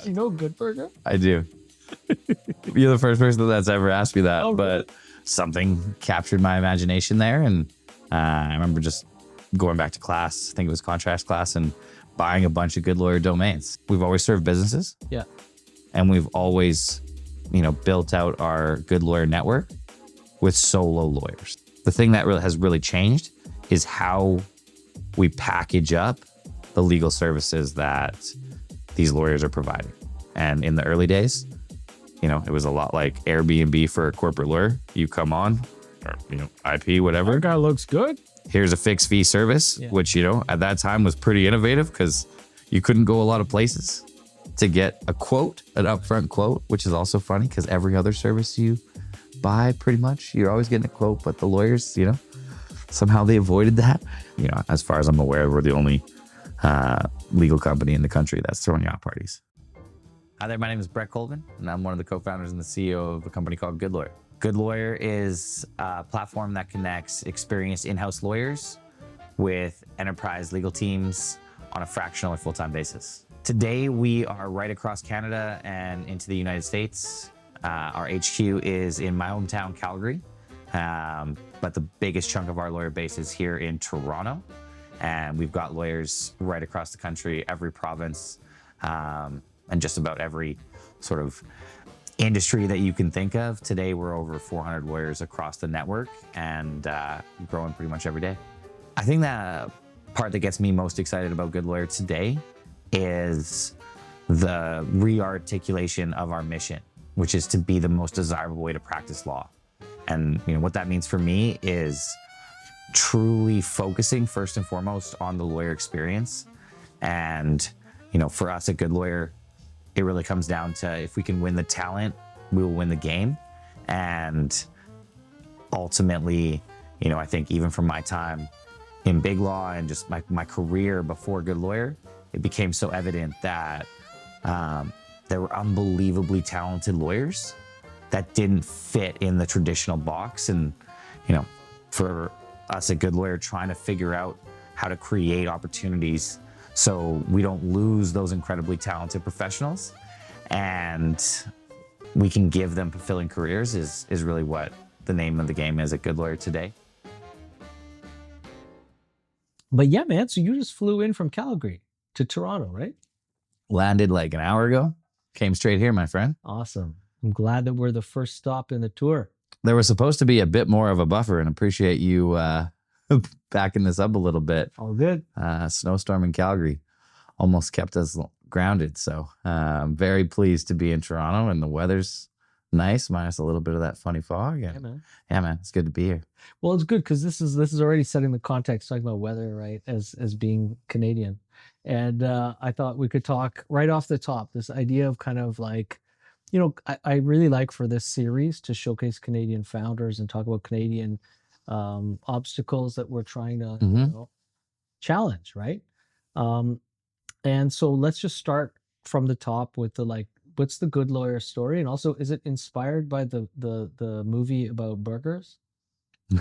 You know Good Burger? I do. You're the first person that's ever asked me that, Oh, really? but something captured my imagination there. And I remember just going back to class, I think it was contracts class, and buying a bunch of Goodlawyer domains. We've always served businesses. Yeah. And we've always, built out our Goodlawyer network with solo lawyers. The thing that has really changed is how we package up the legal services that these lawyers are providing. And in the early days, it was a lot like Airbnb for a corporate lawyer. You come on, or, IP, whatever. That guy looks good. Here's a fixed fee service, which, at that time was pretty innovative because you couldn't go a lot of places to get a quote, an upfront quote, which is also funny because every other service you buy, pretty much, you're always getting a quote. But the lawyers, somehow they avoided that. As far as I'm aware, we're the only legal company in the country that's throwing yacht parties. Hi there, my name is Brett Colvin, and I'm one of the co-founders and the CEO of a company called Goodlawyer. Goodlawyer is a platform that connects experienced in-house lawyers with enterprise legal teams on a fractional or full-time basis. Today, we are right across Canada and into the United States. Our HQ is in my hometown, Calgary, but the biggest chunk of our lawyer base is here in Toronto. And we've got lawyers right across the country, every province, and just about every sort of industry that you can think of. Today, we're over 400 lawyers across the network and growing pretty much every day. I think the part that gets me most excited about Goodlawyer today is the re-articulation of our mission, which is to be the most desirable way to practice law. And what that means for me is truly focusing first and foremost on the lawyer experience. And, for us at Goodlawyer, it really comes down to if we can win the talent, we will win the game. And ultimately, I think even from my time in big law and just my career before Goodlawyer, it became so evident that there were unbelievably talented lawyers that didn't fit in the traditional box. And, for us at Goodlawyer, trying to figure out how to create opportunities so we don't lose those incredibly talented professionals and we can give them fulfilling careers is really what the name of the game is at Goodlawyer today. But yeah, man, so you just flew in from Calgary to Toronto, right? Landed like an hour ago, came straight here, my friend. Awesome. I'm glad that we're the first stop in the tour. There was supposed to be a bit more of a buffer, and appreciate you backing this up a little bit. All good. Snowstorm in Calgary almost kept us grounded. So I'm very pleased to be in Toronto, and the weather's nice, minus a little bit of that funny fog. And yeah, man, it's good to be here. Well, it's good because this is already setting the context, talking about weather, right? As being Canadian. And I thought we could talk right off the top, this idea of kind of like, I really like for this series to showcase Canadian founders and talk about Canadian obstacles that we're trying to challenge, right? And so let's just start from the top with the what's the Goodlawyer story, and also is it inspired by the movie about burgers? You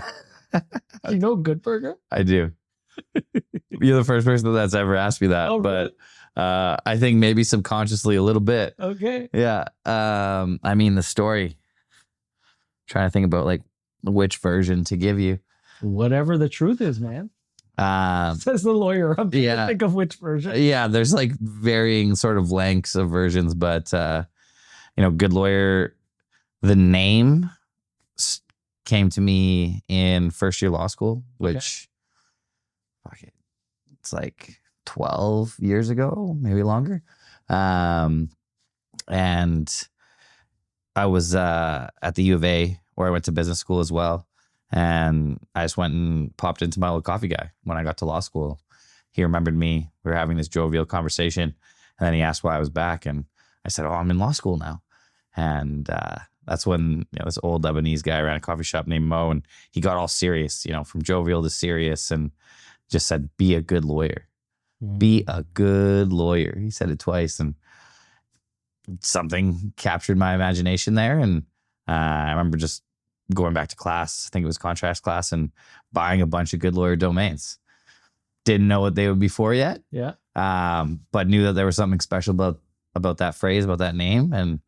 know Good Burger? I do. You're the first person that's ever asked me that, really? But I think maybe subconsciously a little bit. Okay. Yeah. I mean, the story. Trying to think about like which version to give you. Whatever the truth is, man. Says the lawyer. I'm trying to think of which version. Yeah, there's like varying sort of lengths of versions, but Goodlawyer, the name came to me in first year law school, which it's like 12 years ago, maybe longer. And I was at the U of A, where I went to business school as well. And I just went and popped into my old coffee guy when I got to law school. He remembered me. We were having this jovial conversation. And then he asked why I was back. And I said, I'm in law school now. And that's when this old Lebanese guy ran a coffee shop named Mo. And he got all serious, from jovial to serious, and just said, be a good lawyer. Be a good lawyer. He said it twice. And something captured my imagination there. And I remember just going back to class, I think it was contracts class, and buying a bunch of Goodlawyer domains. Didn't know what they would be for yet. Yeah. But knew that there was something special about that phrase, about that name, and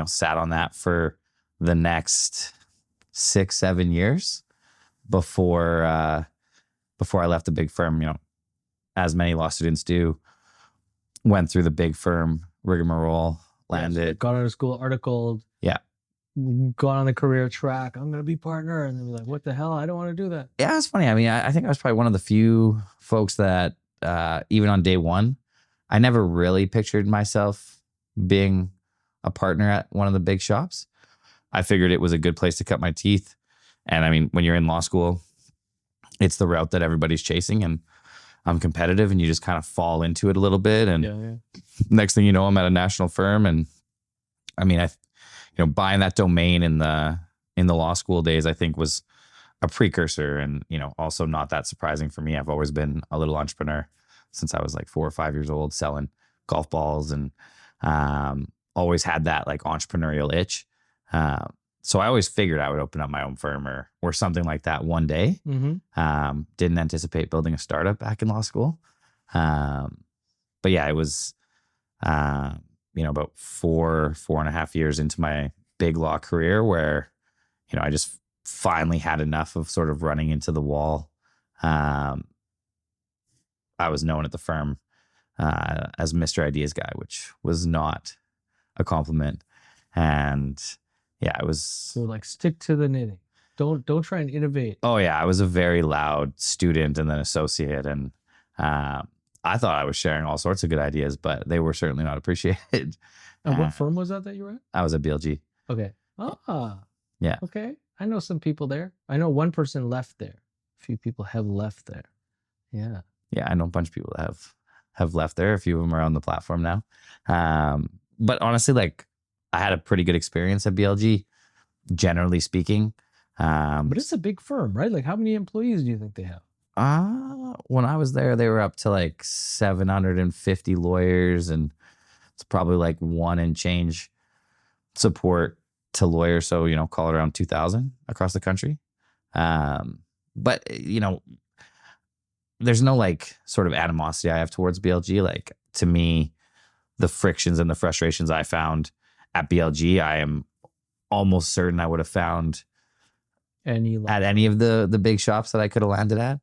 sat on that for the next 6-7 years before I left the big firm. As many law students do, went through the big firm rigmarole, landed, so got out of school, articled, yeah, gone on the career track. I'm gonna be partner, and then be like, what the hell? I don't want to do that. Yeah, it's funny. I mean, I think I was probably one of the few folks that even on day one, I never really pictured myself being a partner at one of the big shops. I figured it was a good place to cut my teeth. And I mean, when you're in law school, it's the route that everybody's chasing, and I'm competitive, and you just kind of fall into it a little bit. And next thing you know, I'm at a national firm. And I mean, buying that domain in the law school days, I think was a precursor, and also not that surprising for me. I've always been a little entrepreneur since I was like 4 or 5 years old, selling golf balls, and always had that like entrepreneurial itch. So I always figured I would open up my own firm or something like that one day. Didn't anticipate building a startup back in law school. But yeah, it was, about 4.5 years into my big law career where, I just finally had enough of sort of running into the wall. I was known at the firm as Mr. Ideas Guy, which was not a compliment. And yeah, it was. So like, stick to the knitting. Don't try and innovate. Oh yeah, I was a very loud student and then associate, and I thought I was sharing all sorts of good ideas, but they were certainly not appreciated. And what firm was that you were at? I was at BLG. Okay. Yeah. Okay. I know some people there. I know one person left there. A few people have left there. Yeah. Yeah, I know a bunch of people that have left there. A few of them are on the platform now. But honestly, like, I had a pretty good experience at BLG, generally speaking. But it's a big firm, right? Like, how many employees do you think they have? When I was there, they were up to like 750 lawyers, and it's probably like 1 and change support to lawyers. So, call it around 2,000 across the country. But, there's no like sort of animosity I have towards BLG. Like, to me, the frictions and the frustrations I found at BLG, I am almost certain I would have found at any of the big shops that I could have landed at.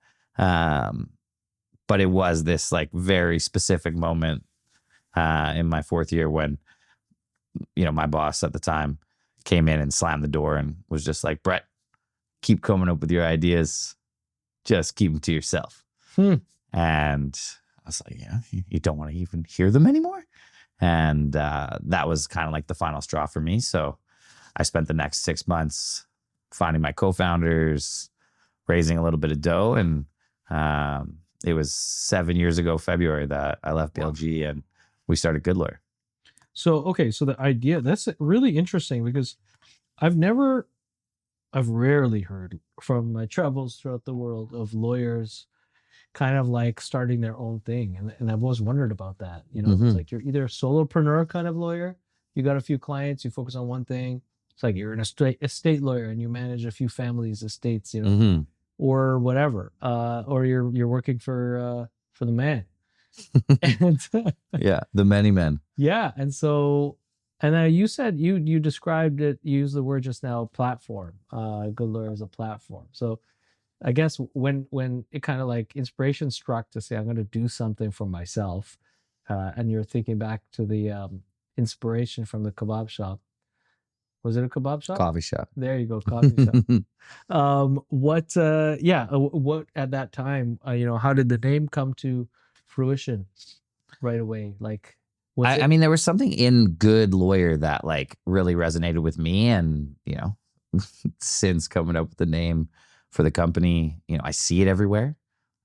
But it was this like very specific moment in my 4th year when, my boss at the time came in and slammed the door and was just like, Brett, keep coming up with your ideas. Just keep them to yourself. And I was like, yeah, you don't want to even hear them anymore. And that was kind of like the final straw for me. So I spent the next 6 months finding my co-founders, raising a little bit of dough. And it was 7 years ago, February, that I left BLG and we started Goodlawyer. So, okay. So the idea, that's really interesting because I've rarely heard from my travels throughout the world of lawyers kind of like starting their own thing. And I've always wondered about that. It's like you're either a solopreneur kind of lawyer, you got a few clients, you focus on one thing. It's like you're an estate lawyer and you manage a few families' estates, or whatever. Or you're working for the man. And, yeah, the many men. Yeah. And so, and you said you described it, you used the word just now, platform. Goodlawyer is a platform. So I guess when it kind of like inspiration struck to say, I'm going to do something for myself, and you're thinking back to the inspiration from the kebab shop. Was it a kebab shop? Coffee shop. There you go, coffee shop. What at that time, how did the name come to fruition right away? Like, I mean, there was something in Goodlawyer that like really resonated with me, and since coming up with the name for the company, I see it everywhere.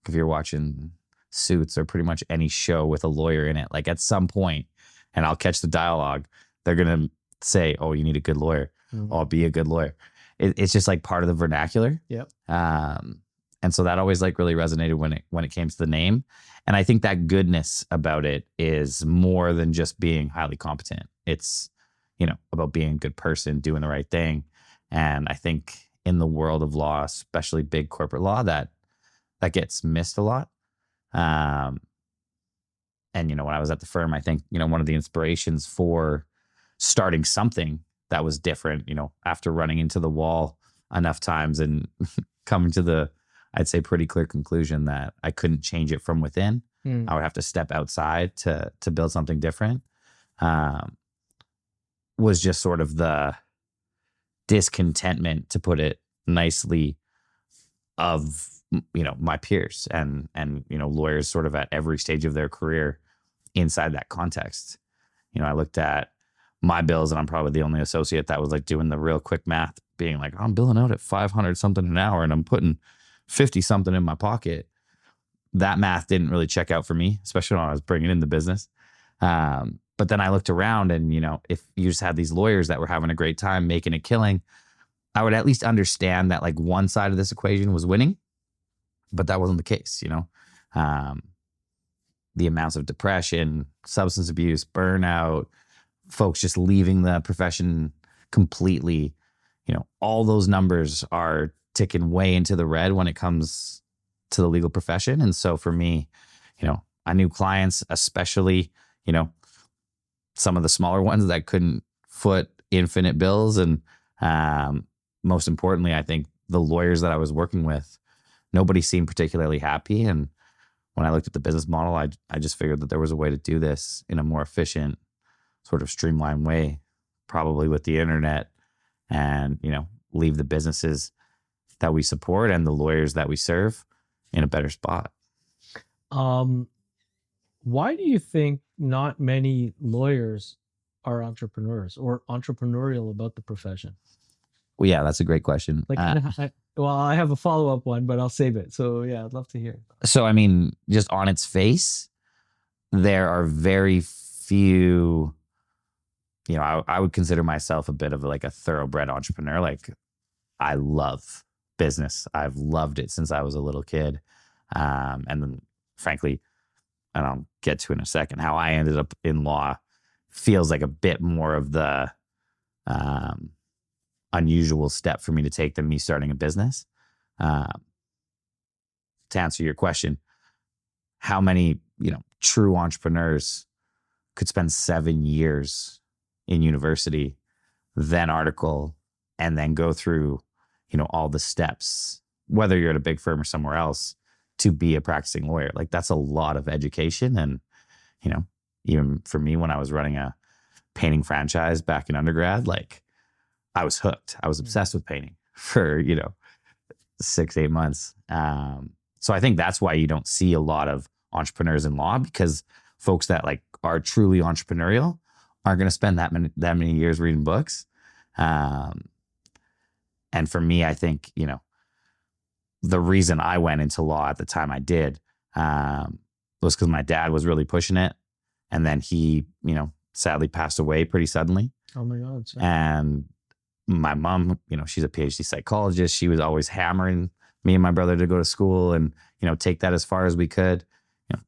If you're watching Suits or pretty much any show with a lawyer in it, like at some point, and I'll catch the dialogue, they're gonna say, "Oh, you need a good lawyer. I'll be a good lawyer." It's just like part of the vernacular. Yep. And so that always like really resonated when it came to the name. And I think that goodness about it is more than just being highly competent. It's, about being a good person, doing the right thing. And I think in the world of law, especially big corporate law, that gets missed a lot. And, when I was at the firm, I think, one of the inspirations for starting something that was different, after running into the wall enough times and coming to the, I'd say, pretty clear conclusion that I couldn't change it from within. I would have to step outside to build something different. Was just sort of the discontentment, to put it nicely, of my peers and lawyers sort of at every stage of their career inside that context. I looked at my bills, and I'm probably the only associate that was like doing the real quick math, being like, I'm billing out at 500 something an hour and I'm putting 50 something in my pocket. That math didn't really check out for me, especially when I was bringing in the business. But then I looked around, and if you just had these lawyers that were having a great time making a killing, I would at least understand that like one side of this equation was winning, but that wasn't the case. The amounts of depression, substance abuse, burnout, folks just leaving the profession completely, all those numbers are ticking way into the red when it comes to the legal profession. And so for me, I knew clients, especially, some of the smaller ones that couldn't foot infinite bills. And most importantly, I think the lawyers that I was working with, nobody seemed particularly happy. And when I looked at the business model, I just figured that there was a way to do this in a more efficient, sort of streamlined way, probably with the internet, and, leave the businesses that we support and the lawyers that we serve in a better spot. Why do you think not many lawyers are entrepreneurs or entrepreneurial about the profession? Well, yeah, that's a great question. Like, I have a follow-up one, but I'll save it. So yeah, I'd love to hear. So, I mean, just on its face, there are very few, I would consider myself a bit of like a thoroughbred entrepreneur. Like, I love business. I've loved it since I was a little kid. And then frankly, and I'll get to in a second, how I ended up in law feels like a bit more of the unusual step for me to take than me starting a business. To answer your question, how many, true entrepreneurs could spend 7 years in university, then article, and then go through, all the steps, whether you're at a big firm or somewhere else, to be a practicing lawyer? Like, that's a lot of education. And, even for me, when I was running a painting franchise back in undergrad, like, I was hooked. I was obsessed with painting for, 6-8 months. So I think that's why you don't see a lot of entrepreneurs in law, because folks that like are truly entrepreneurial aren't going to spend that many years reading books. And for me, I think, the reason I went into law at the time I did was because my dad was really pushing it. And then he, sadly passed away pretty suddenly. Oh my God. Sorry. And my mom, she's a PhD psychologist. She was always hammering me and my brother to go to school and, take that as far as we could.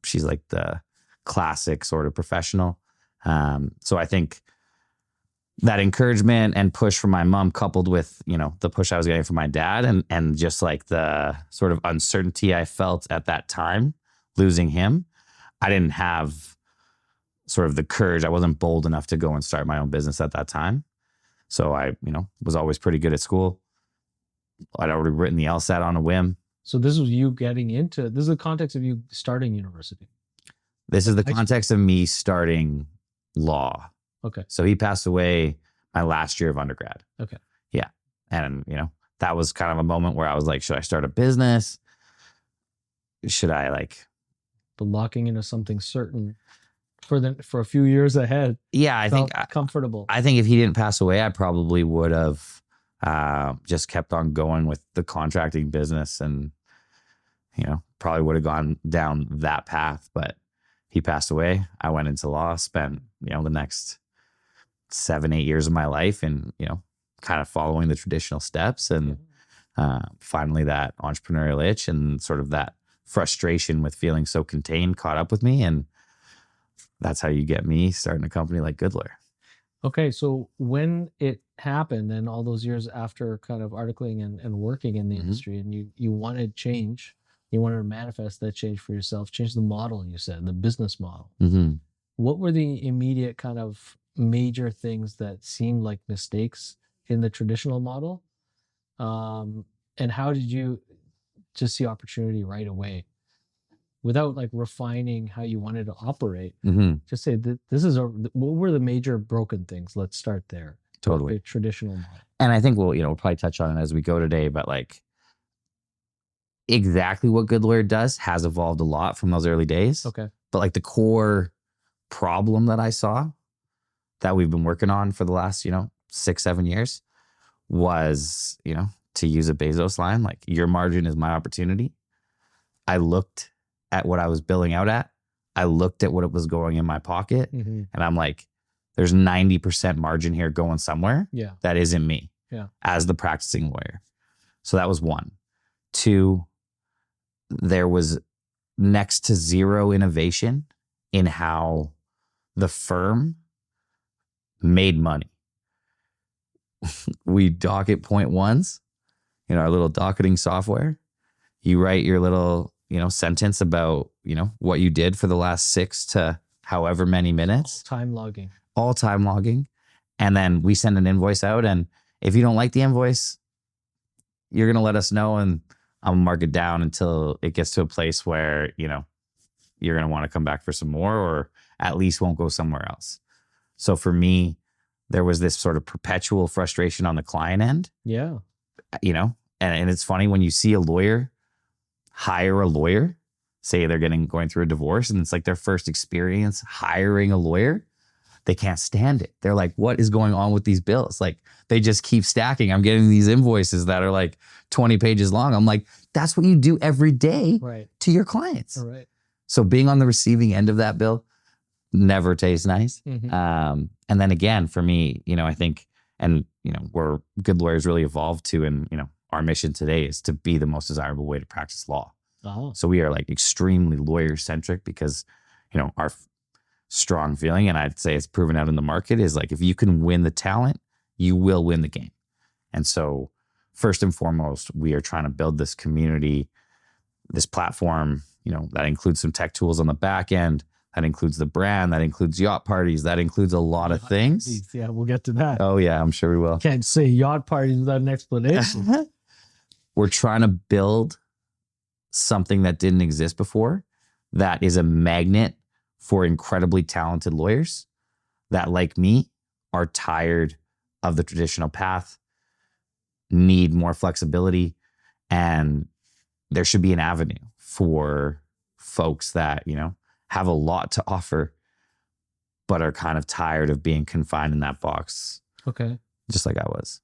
She's like the classic sort of professional. So I think that encouragement and push from my mom, coupled with, the push I was getting from my dad, and just like the sort of uncertainty I felt at that time, losing him, I didn't have sort of the courage. I wasn't bold enough to go and start my own business at that time. So I, was always pretty good at school. I'd already written the LSAT on a whim. So this was you getting into, this is the context of you starting university. This is the context of me starting law. Okay. So he passed away my last year of undergrad. Okay. Yeah. And, that was kind of a moment where I was like, should I start a business? Should I But locking into something certain for a few years ahead. Yeah, I think comfortable. I think if he didn't pass away, I probably would have just kept on going with the contracting business, and probably would have gone down that path. But he passed away. I went into law, spent the next 7-8 years of my life, and kind of following the traditional steps, and finally that entrepreneurial itch and sort of that frustration with feeling so contained caught up with me, and that's how you get me starting a company like Goodlawyer. Okay, so when it happened, and all those years after kind of articling and working in the industry, and you wanted change, You wanted to manifest that change for yourself, change the model, you said, the business model. Mm-hmm. What were the immediate kind of major things that seemed like mistakes in the traditional model? And how did you just see opportunity right away without like refining how you wanted to operate? Mm-hmm. Just say that what were the major broken things? Let's start there. Totally. The traditional model. And I think we'll probably touch on it as we go today, but like exactly what Goodlawyer does has evolved a lot from those early days. Okay. But like the core problem that I saw that we've been working on for the last, 6-7 years was, to use a Bezos line, like your margin is my opportunity. I looked at what I was billing out at. I looked at what it was going in my pocket, and I'm like, there's 90% margin here going somewhere. Yeah. That isn't me. Yeah. As the practicing lawyer. So that was one. Two, there was next to zero innovation in how the firm made money. We docket point ones, our little docketing software. You write your little, sentence about, what you did for the last 6 to however many minutes. All time logging. And then we send an invoice out. And if you don't like the invoice, you're going to let us know and I'll mark it down until it gets to a place where, you're going to want to come back for some more or at least won't go somewhere else. So for me, there was this sort of perpetual frustration on the client end. Yeah. And it's funny when you see a lawyer hire a lawyer, say they're going through a divorce and it's like their first experience hiring a lawyer, they can't stand it. They're like, what is going on with these bills? Like they just keep stacking. I'm getting these invoices that are like 20 pages long. I'm like, that's what you do every day to your clients. Right. So being on the receiving end of that bill never tastes nice. Mm-hmm. And then again, for me, I think, and where Goodlawyer's really evolved to, and our mission today is to be the most desirable way to practice law. Oh. So we are like extremely lawyer centric because, our strong feeling, and I'd say it's proven out in the market, is like if you can win the talent, you will win the game. And so first and foremost, we are trying to build this community, this platform, that includes some tech tools on the back end. That includes the brand. That includes yacht parties. That includes a lot of things. Yeah, we'll get to that. Oh yeah, I'm sure we will. Can't say yacht parties without an explanation. We're trying to build something that didn't exist before, that is a magnet for incredibly talented lawyers that, like me, are tired of the traditional path, need more flexibility, and there should be an avenue for folks that, have a lot to offer, but are kind of tired of being confined in that box. Okay. Just like I was.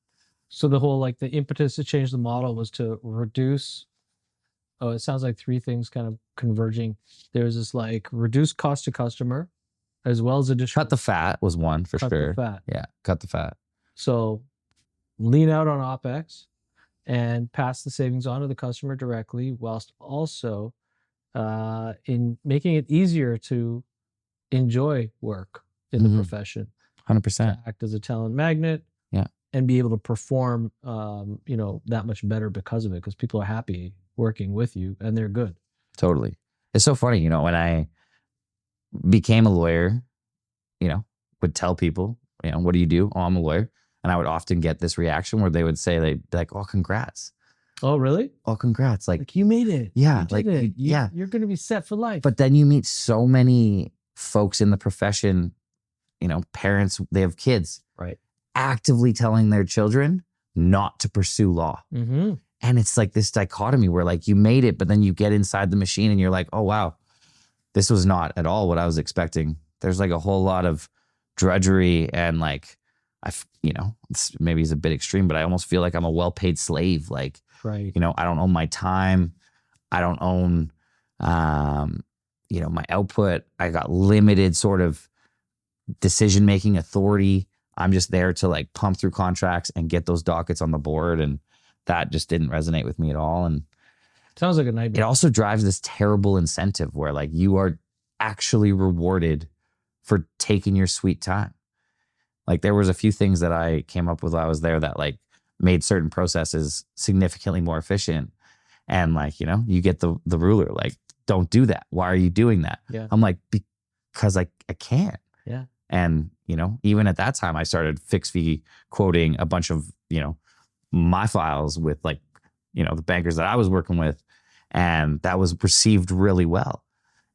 So the whole, like the impetus to change the model was to reduce, it sounds like 3 things kind of converging. There's this like reduce cost to customer, as well as additional. Cut the fat was one for sure. Cut the fat. Yeah, cut the fat. So lean out on OpEx and pass the savings on to the customer directly, whilst also in making it easier to enjoy work in the profession. 100%. Act as a talent magnet. Yeah. And be able to perform, that much better because of it, because people are happy working with you and they're good. Totally. It's so funny, when I became a lawyer, would tell people, what do you do? Oh, I'm a lawyer. And I would often get this reaction where they would say, they'd be like, oh, congrats. Oh, really? Oh, congrats. Like you made it. Yeah. You're going to be set for life. But then you meet so many folks in the profession, parents, they have kids. Right. Actively telling their children not to pursue law. Mm-hmm. And it's like this dichotomy where like you made it, but then you get inside the machine and you're like, oh, wow, this was not at all what I was expecting. There's like a whole lot of drudgery and like, maybe it's a bit extreme, but I almost feel like I'm a well-paid slave. Like, right. I don't own my time. I don't own, my output. I got limited sort of decision-making authority. I'm just there to like pump through contracts and get those dockets on the board. And that just didn't resonate with me at all. And sounds like a nightmare. It also drives this terrible incentive where like you are actually rewarded for taking your sweet time. Like there was a few things that I came up with while I was there that like made certain processes significantly more efficient. And like, you get the ruler, like, don't do that. Why are you doing that? Yeah. I'm like, because I can't. Yeah. And, even at that time, I started fixed fee quoting a bunch of, my files with like, the bankers that I was working with. And that was received really well.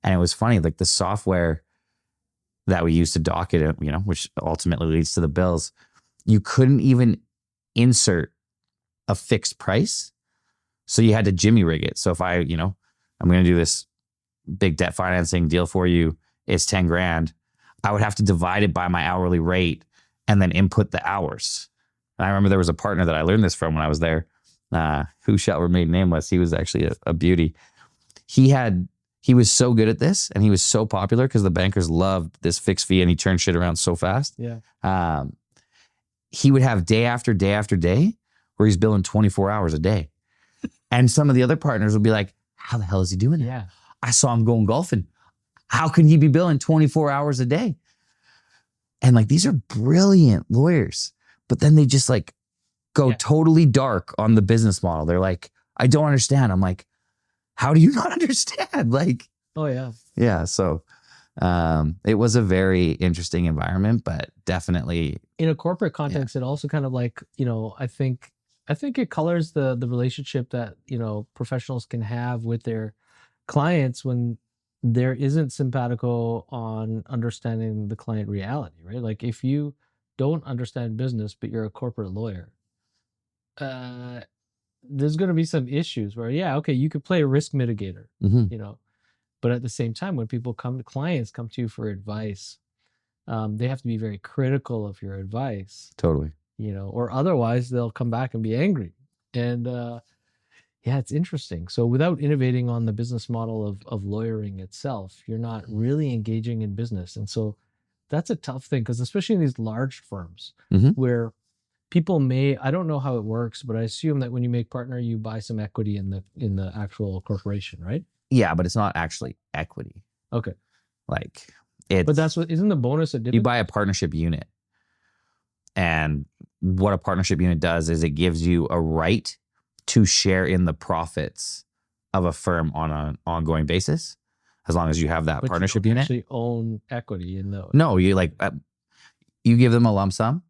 And it was funny, like the software that we used to dock it, which ultimately leads to the bills, you couldn't even insert a fixed price. So you had to jimmy rig it. So if I'm going to do this big debt financing deal for you, it's 10 grand. I would have to divide it by my hourly rate and then input the hours. And I remember there was a partner that I learned this from when I was there, who shall remain nameless. He was actually a beauty. He was so good at this, and he was so popular because the bankers loved this fixed fee, and he turned shit around so fast. Yeah. He would have day after day after day where he's billing 24 hours a day. And some of the other partners would be like, how the hell is he doing that? Yeah. I saw him going golfing. How can he be billing 24 hours a day? And like, these are brilliant lawyers, but then they just like go totally dark on the business model. They're like, I don't understand. I'm like, how do you not understand? Like, oh yeah. Yeah. So it was a very interesting environment, but definitely in a corporate context, it also kind of like, I think it colors the relationship that, professionals can have with their clients when there isn't simpatico on understanding the client reality, right? Like if you don't understand business, but you're a corporate lawyer, there's going to be some issues where, okay, you could play a risk mitigator, but at the same time, when clients come to you for advice, they have to be very critical of your advice. Totally. Or otherwise they'll come back and be angry. And it's interesting. So without innovating on the business model of lawyering itself, you're not really engaging in business. And so that's a tough thing, because especially in these large firms where people I don't know how it works, but I assume that when you make partner, you buy some equity in the actual corporation, right? Yeah, but it's not actually equity. Okay. Like but that's isn't the bonus a dividend? You buy a partnership unit. And what a partnership unit does is it gives you a right to share in the profits of a firm on an ongoing basis, as long as you have that partnership unit. Actually own equity in those. No, you you give them a lump sum,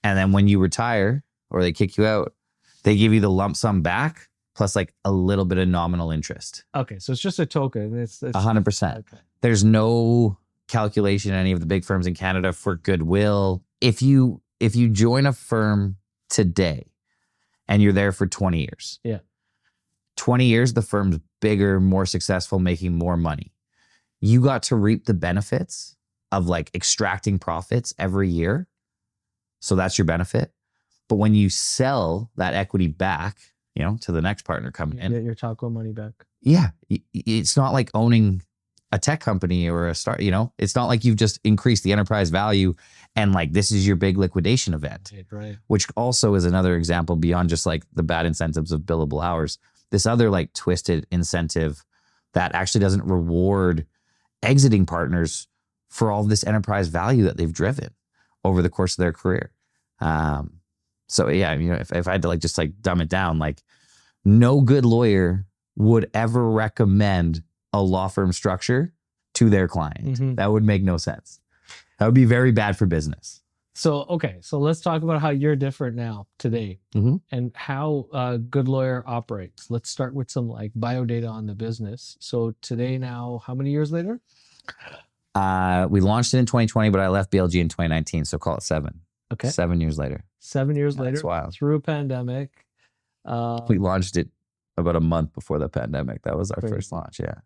and then when you retire or they kick you out, they give you the lump sum back plus like a little bit of nominal interest. Okay, so it's just a token. It's 100%. Okay. There's no calculation in any of the big firms in Canada for goodwill. If you join a firm today and you're there for 20 years. 20 years, the firm's bigger, more successful, making more money. You got to reap the benefits of like extracting profits every year. So that's your benefit. But when you sell that equity back, to the next partner coming in, get your taco money back. Yeah. It's not like owning a tech company or a start, it's not like you've just increased the enterprise value and like this is your big liquidation event. Right. Which also is another example beyond just like the bad incentives of billable hours. This other like twisted incentive that actually doesn't reward exiting partners for all this enterprise value that they've driven over the course of their career. So yeah, if I had to like just like dumb it down, like no good lawyer would ever recommend a law firm structure to their client. That would make no sense. That would be very bad for business. So, okay. So let's talk about how you're different now today and how Goodlawyer operates. Let's start with some like bio data on the business. So today now, how many years later? We launched it in 2020, but I left BLG in 2019. So call it 7. Okay. 7 years later. 7 years later. That's wild. Through a pandemic. We launched it about a month before the pandemic. That was our first launch. Yeah.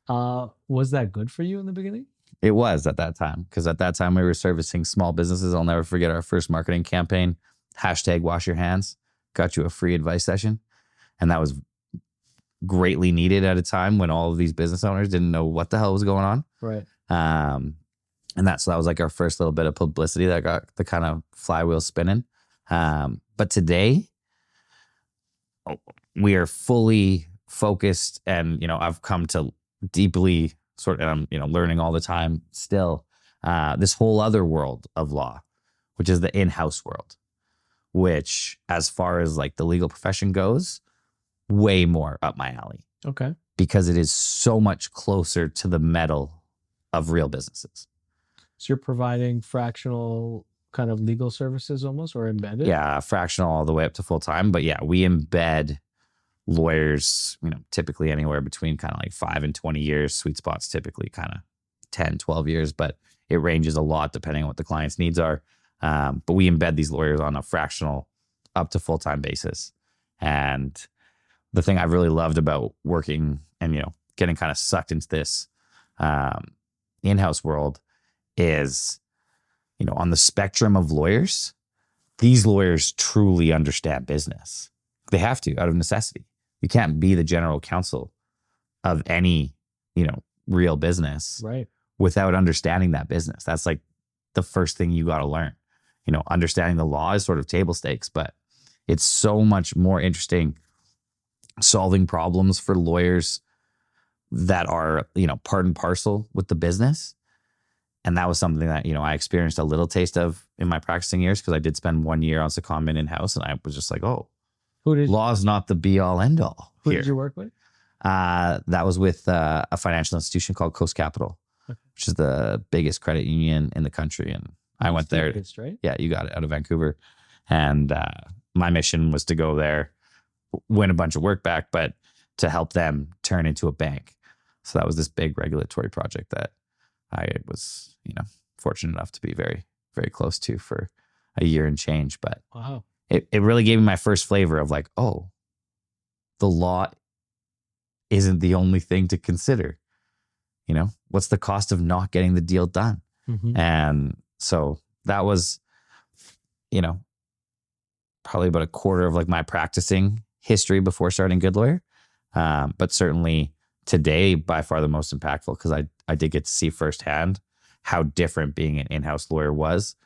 Was that good for you in the beginning? It was at that time, because at that time we were servicing small businesses. I'll never forget our first marketing campaign, #WashYourHands, got you a free advice session. And that was greatly needed at a time when all of these business owners didn't know what the hell was going on. Right. And that was like our first little bit of publicity that got the kind of flywheel spinning. But today we are fully focused, and, I've come to deeply I'm, learning all the time still, this whole other world of law, which is the in-house world, which as far as like the legal profession goes, way more up my alley. Okay. Because it is so much closer to the metal of real businesses. So you're providing fractional kind of legal services almost, or embedded? Yeah, fractional all the way up to full time. But yeah, we embed lawyers, typically anywhere between kind of like 5 and 20 years. Sweet spots typically kind of 10, 12 years, but it ranges a lot depending on what the client's needs are. But we embed these lawyers on a fractional up to full-time basis. And the thing I've really loved about working and, getting kind of sucked into this in-house world is, on the spectrum of lawyers, these lawyers truly understand business. They have to, out of necessity. You can't be the general counsel of any, real business, right, without understanding that business. That's like the first thing you got to learn. Understanding the law is sort of table stakes, but it's so much more interesting solving problems for lawyers that are, part and parcel with the business. And that was something that, I experienced a little taste of in my practicing years, because I did spend 1 year on secondment in-house, and I was just like, oh, law's not the be-all, end-all Who here. did you work with? That was with a financial institution called Coast Capital, which is the biggest credit union in the country. And I went there. Biggest, right? Yeah, you got it, out of Vancouver. And my mission was to go there, win a bunch of work back, but to help them turn into a bank. So that was this big regulatory project that I was, fortunate enough to be very, very close to for a year and change. But wow, it really gave me my first flavor of like, oh, the law isn't the only thing to consider. What's the cost of not getting the deal done? Mm-hmm. And so that was, probably about a quarter of like my practicing history before starting Goodlawyer. But certainly today, by far the most impactful, because I did get to see firsthand how different being an in-house lawyer was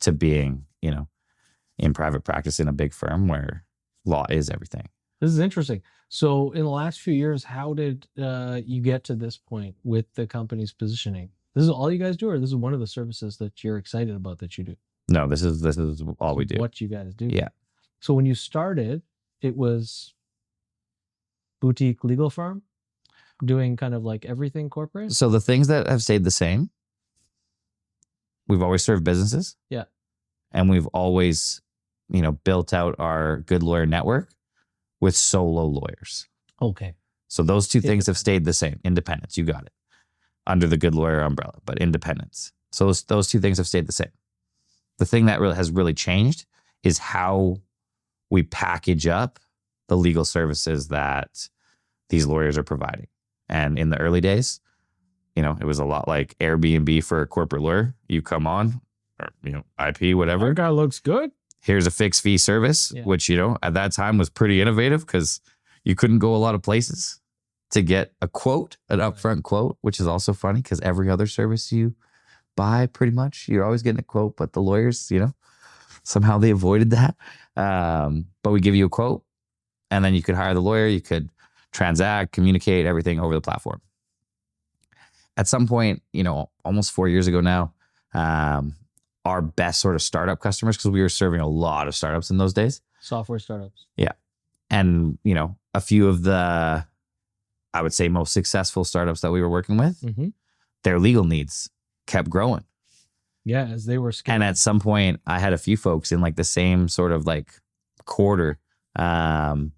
to being, in private practice in a big firm where law is everything. This is interesting. So in the last few years, how did you get to this point with the company's positioning? This is all you guys do, or this is one of the services that you're excited about that you do? No, this is all we do. What you guys do. Yeah. So when you started, it was boutique legal firm doing kind of like everything corporate? So the things that have stayed the same, we've always served businesses. Yeah. And we've always, built out our Goodlawyer network with solo lawyers. Okay. So those two things have stayed the same. Independence, you got it. Under the Goodlawyer umbrella, but independence. So those two things have stayed the same. The thing that has really changed is how we package up the legal services that these lawyers are providing. And in the early days, it was a lot like Airbnb for a corporate lawyer. You come on, or, IP, whatever. Our guy looks good. Here's a fixed fee service, which, at that time was pretty innovative because you couldn't go a lot of places to get a quote, an upfront quote, which is also funny because every other service you buy, pretty much, you're always getting a quote. But the lawyers, somehow they avoided that. But we give you a quote, and then you could hire the lawyer. You could transact, communicate, everything over the platform. At some point, almost 4 years ago now, our best sort of startup customers, because we were serving a lot of startups in those days. Software startups. Yeah. And, a few of the, I would say, most successful startups that we were working with, their legal needs kept growing. Yeah, as they were scaling. And at some point, I had a few folks in like the same sort of like quarter come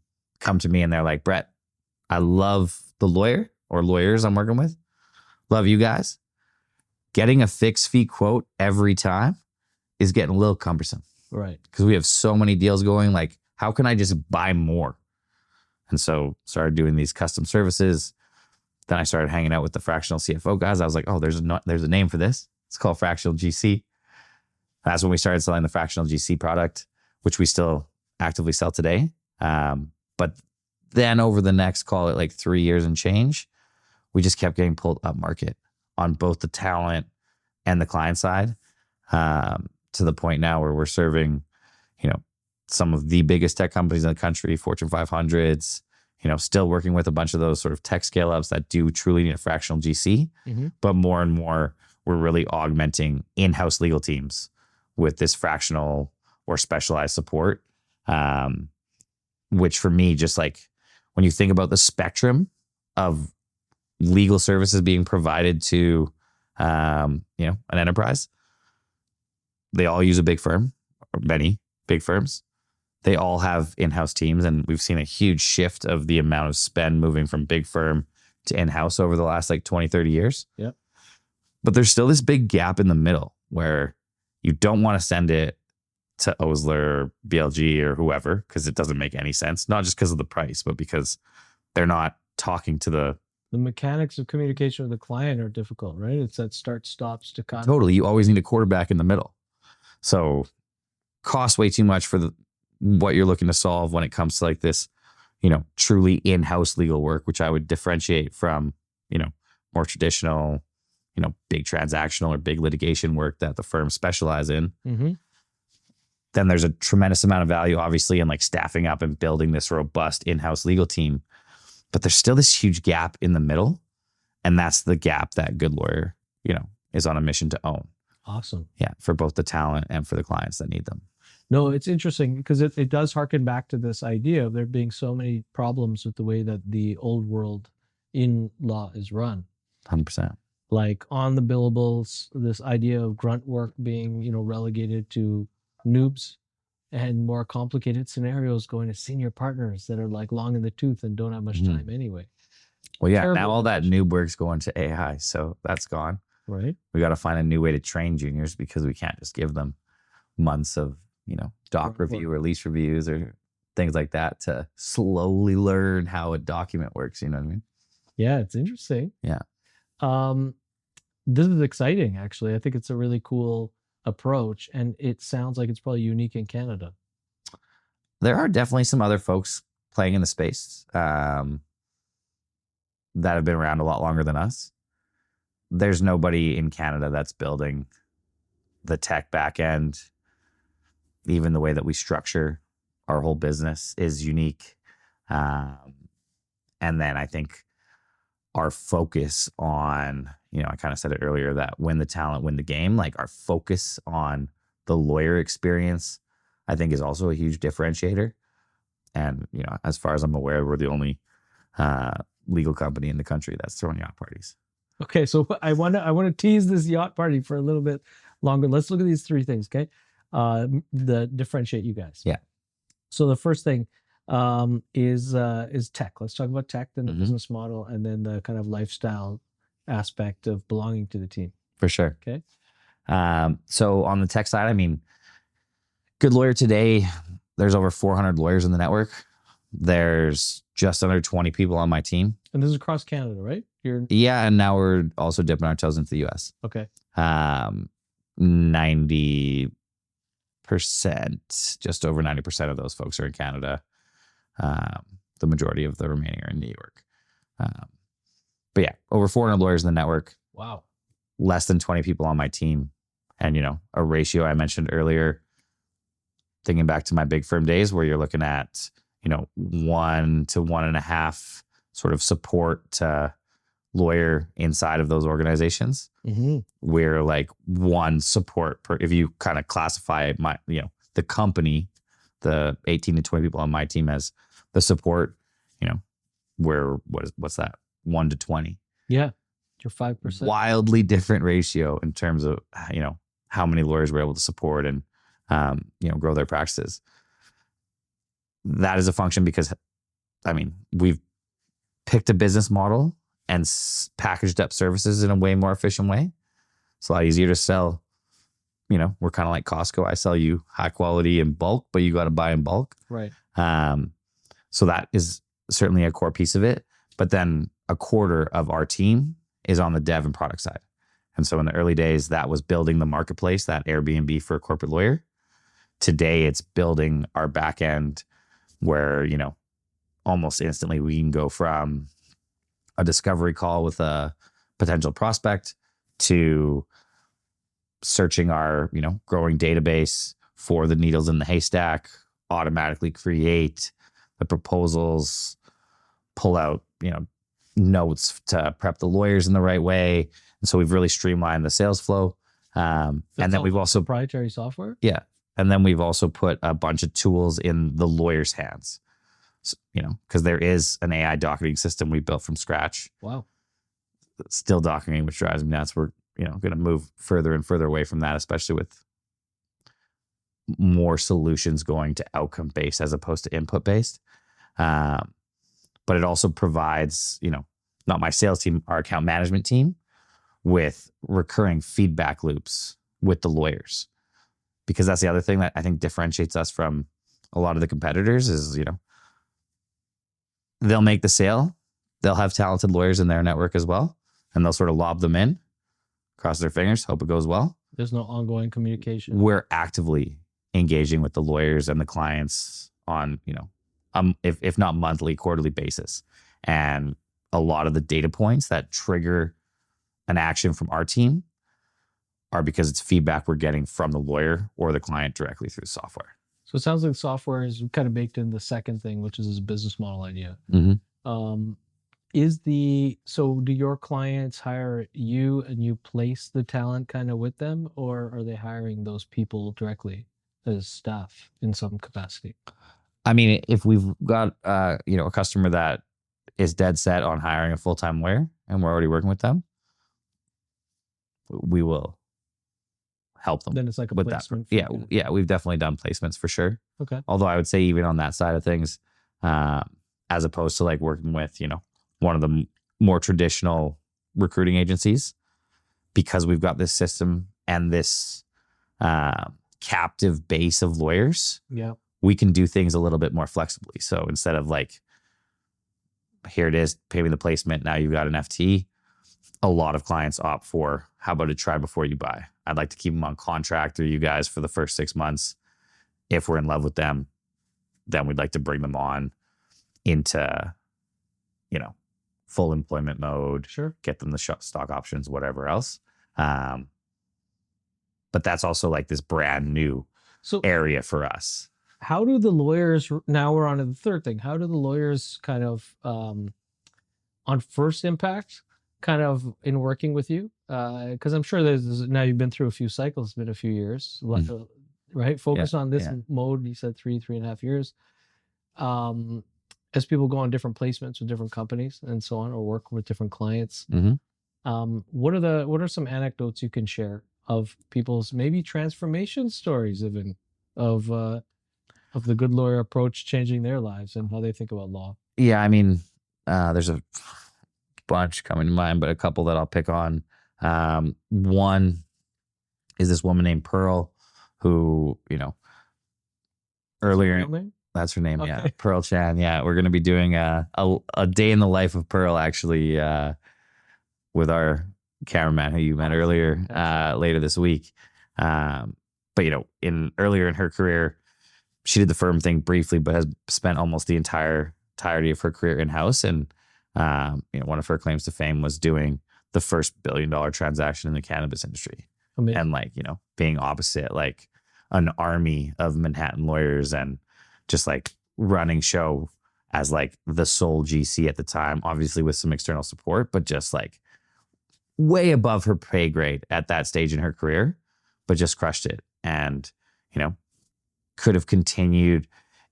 to me and they're like, Brett, I love the lawyer or lawyers I'm working with. Love you guys. Getting a fixed fee quote every time is getting a little cumbersome. Right. Because we have so many deals going. Like, how can I just buy more? And so started doing these custom services. Then I started hanging out with the fractional CFO guys. I was like, oh, there's a name for this. It's called Fractional GC. That's when we started selling the Fractional GC product, which we still actively sell today. But then over the next, call it like 3 years and change, we just kept getting pulled up market on both the talent and the client side, to the point now where we're serving, some of the biggest tech companies in the country, Fortune 500s, still working with a bunch of those sort of tech scale-ups that do truly need a fractional GC. But more and more, we're really augmenting in-house legal teams with this fractional or specialized support, which for me, just like when you think about the spectrum of legal services being provided to, an enterprise, they all use a big firm, or many big firms. They all have in-house teams, and we've seen a huge shift of the amount of spend moving from big firm to in-house over the last 20, 30 years. Yep. But there's still this big gap in the middle where you don't want to send it to Osler or BLG or whoever, because it doesn't make any sense. Not just because of the price, but because they're not talking to the mechanics of communication with the client are difficult, right? It's that start stops to kind Totally. You always need a quarterback in the middle. So costs way too much for what you're looking to solve when it comes to this, truly in-house legal work, which I would differentiate from, more traditional, big transactional or big litigation work that the firms specialize in. Mm-hmm. Then there's a tremendous amount of value, obviously, in staffing up and building this robust in-house legal team. But there's still this huge gap in the middle. And that's the gap that Goodlawyer, is on a mission to own. Awesome. Yeah. For both the talent and for the clients that need them. No, it's interesting because it does harken back to this idea of there being so many problems with the way that the old world in law is run. 100%. Like on the billables, this idea of grunt work being, relegated to noobs, and more complicated scenarios going to senior partners that are long in the tooth and don't have much time anyway. Well, yeah, now all that noob work's going to AI, so that's gone. Right. We got to find a new way to train juniors because we can't just give them months of, doc review or lease reviews or things like that to slowly learn how a document works. You know what I mean? Yeah, it's interesting. Yeah. This is exciting, actually. I think it's a really cool approach, and it sounds like it's probably unique in Canada. There are definitely some other folks playing in the space that have been around a lot longer than us. There's nobody in Canada that's building the tech back end. Even the way that we structure our whole business is unique. And then I think our focus on, I kind of said it earlier, that win the talent, win the game, our focus on the lawyer experience, I think is also a huge differentiator. And, as far as I'm aware, we're the only legal company in the country that's throwing yacht parties. Okay, so I want to tease this yacht party for a little bit longer. Let's look at these three things, okay? The differentiate you guys. Yeah. So the first thing is tech. Let's talk about tech, then the business model, and then the kind of lifestyle aspect of belonging to the team. For sure. Okay. So on the tech side, Goodlawyer today, there's over 400 lawyers in the network. There's just under 20 people on my team. And this is across Canada, right? Yeah, and now we're also dipping our toes into the US. Okay. 90%, just over 90% of those folks are in Canada. The majority of the remaining are in New York. But yeah, over 400 lawyers in the network. Wow. Less than 20 people on my team. And, a ratio I mentioned earlier, thinking back to my big firm days where you're looking at, 1 to 1.5 sort of support to lawyer inside of those organizations. Mm-hmm. We're one support per, if you kind of classify the company, the 18 to 20 people on my team as the support, what's that? 1 to 20. Yeah. You're 5%. Wildly different ratio in terms of, how many lawyers we're able to support and, grow their practices. That is a function because, we've picked a business model and packaged up services in a way more efficient way. It's a lot easier to sell. We're kind of like Costco. I sell you high quality in bulk, but you got to buy in bulk. Right. So that is certainly a core piece of it. But then a quarter of our team is on the dev and product side. And so in the early days, that was building the marketplace, that Airbnb for a corporate lawyer. Today, it's building our back end where, almost instantly we can go from a discovery call with a potential prospect to searching our, growing database for the needles in the haystack, automatically create the proposals, pull out, notes to prep the lawyers in the right way. And so we've really streamlined the sales flow. And then we've also proprietary software. Yeah. And then we've also put a bunch of tools in the lawyer's hands. because there is an AI docketing system we built from scratch. Wow. Still docketing, which drives me nuts. We're going to move further and further away from that, especially with more solutions going to outcome based as opposed to input based. But it also provides, not my sales team, our account management team, with recurring feedback loops with the lawyers, because that's the other thing that I think differentiates us from a lot of the competitors is, they'll make the sale, they'll have talented lawyers in their network as well, and they'll sort of lob them in, cross their fingers, hope it goes well. There's no ongoing communication. We're actively engaging with the lawyers and the clients on, if not monthly, quarterly basis. And a lot of the data points that trigger an action from our team are because it's feedback we're getting from the lawyer or the client directly through software. So it sounds like software is kind of baked in the second thing, which is this business model idea. Mm-hmm. So do your clients hire you and you place the talent kind of with them, or are they hiring those people directly as staff in some capacity? I mean, if we've got a customer that is dead set on hiring a full-time lawyer and we're already working with them, we will help them. Then it's like a with placement. That. Yeah, we've definitely done placements for sure. Okay. Although I would say even on that side of things, as opposed to like working with, one of the more traditional recruiting agencies, because we've got this system and this captive base of lawyers, we can do things a little bit more flexibly. So instead of like, here it is, pay me the placement, now you've got an FT, a lot of clients opt for, how about a try before you buy? I'd like to keep them on contract through you guys for the first 6 months. If we're in love with them, then we'd like to bring them on into, full employment mode, sure, get them the stock options, whatever else. But that's also like this brand new area for us. How do the lawyers, now we're on to the third thing, how do the lawyers kind of, on first impact, kind of in working with you? Because I'm sure now you've been through a few cycles, it's been a few years, right? Focus on this mode, you said 3.5 years. As people go on different placements with different companies and so on, or work with different clients, what are some anecdotes you can share of people's maybe transformation stories, even of the good lawyer approach changing their lives and how they think about law? Yeah, I mean, there's a bunch coming to mind, but a couple that I'll pick on. One is this woman named Pearl, who, earlier, that's her name. Okay. Yeah. Pearl Chan. Yeah. We're going to be doing a day in the life of Pearl, actually, with our cameraman who you met earlier, later this week. But, earlier in her career, she did the firm thing briefly, but has spent almost the entirety of her career in-house. And, one of her claims to fame was doing the first $1 billion transaction in the cannabis industry. Amazing. And being opposite, like an army of Manhattan lawyers, and just like running show as like the sole GC at the time, obviously with some external support, but just like way above her pay grade at that stage in her career, but just crushed it. And, could have continued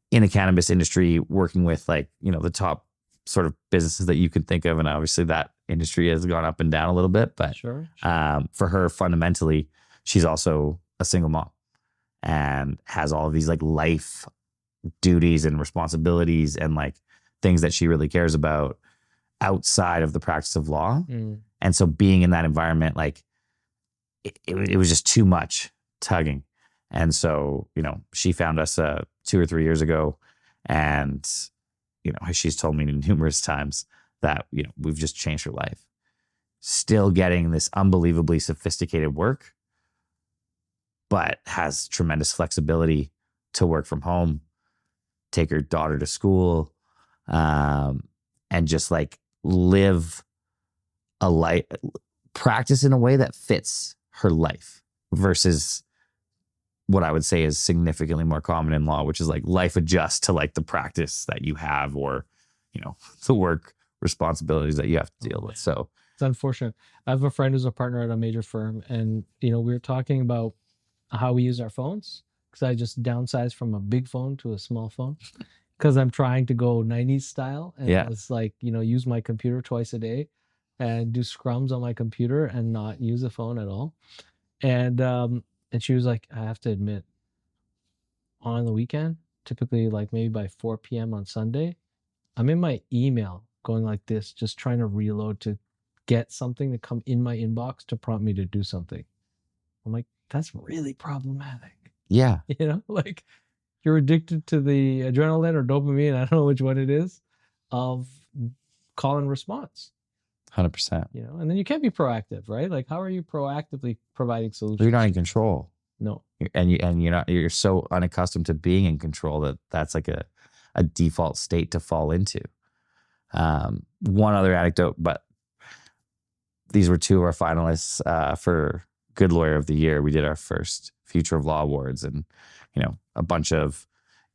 in the cannabis industry working with the top sort of businesses that you could think of. And obviously that industry has gone up and down a little bit, but sure. For her, fundamentally, she's also a single mom and has all of these like life duties and responsibilities and like things that she really cares about outside of the practice of law. And so being in that environment, like it was just too much tugging. And so, she found us 2 or 3 years ago, and, she's told me numerous times that, we've just changed her life. Still getting this unbelievably sophisticated work, but has tremendous flexibility to work from home, take her daughter to school, and just like live a life, practice in a way that fits her life, versus what I would say is significantly more common in law, which is like life adjusts to like the practice that you have, or, the work responsibilities that you have to deal with. So it's unfortunate. I have a friend who's a partner at a major firm, and, we were talking about how we use our phones, because I just downsized from a big phone to a small phone. because I'm trying to go 90s style, and Yeah. it's like, use my computer twice a day and do scrums on my computer and not use the phone at all. And she was like, I have to admit, on the weekend, typically like maybe by 4 p.m. on Sunday, I'm in my email going like this, just trying to reload to get something to come in my inbox to prompt me to do something. I'm like, that's really problematic. Yeah. Like you're addicted to the adrenaline or dopamine, I don't know which one it is, of call and response. 100%. And then you can't be proactive, right? Like, how are you proactively providing solutions? You're not in control. No. And you're so unaccustomed to being in control that that's like a default state to fall into. One other anecdote, but these were two of our finalists for Good Lawyer of the Year. We did our first Future of Law Awards, and a bunch of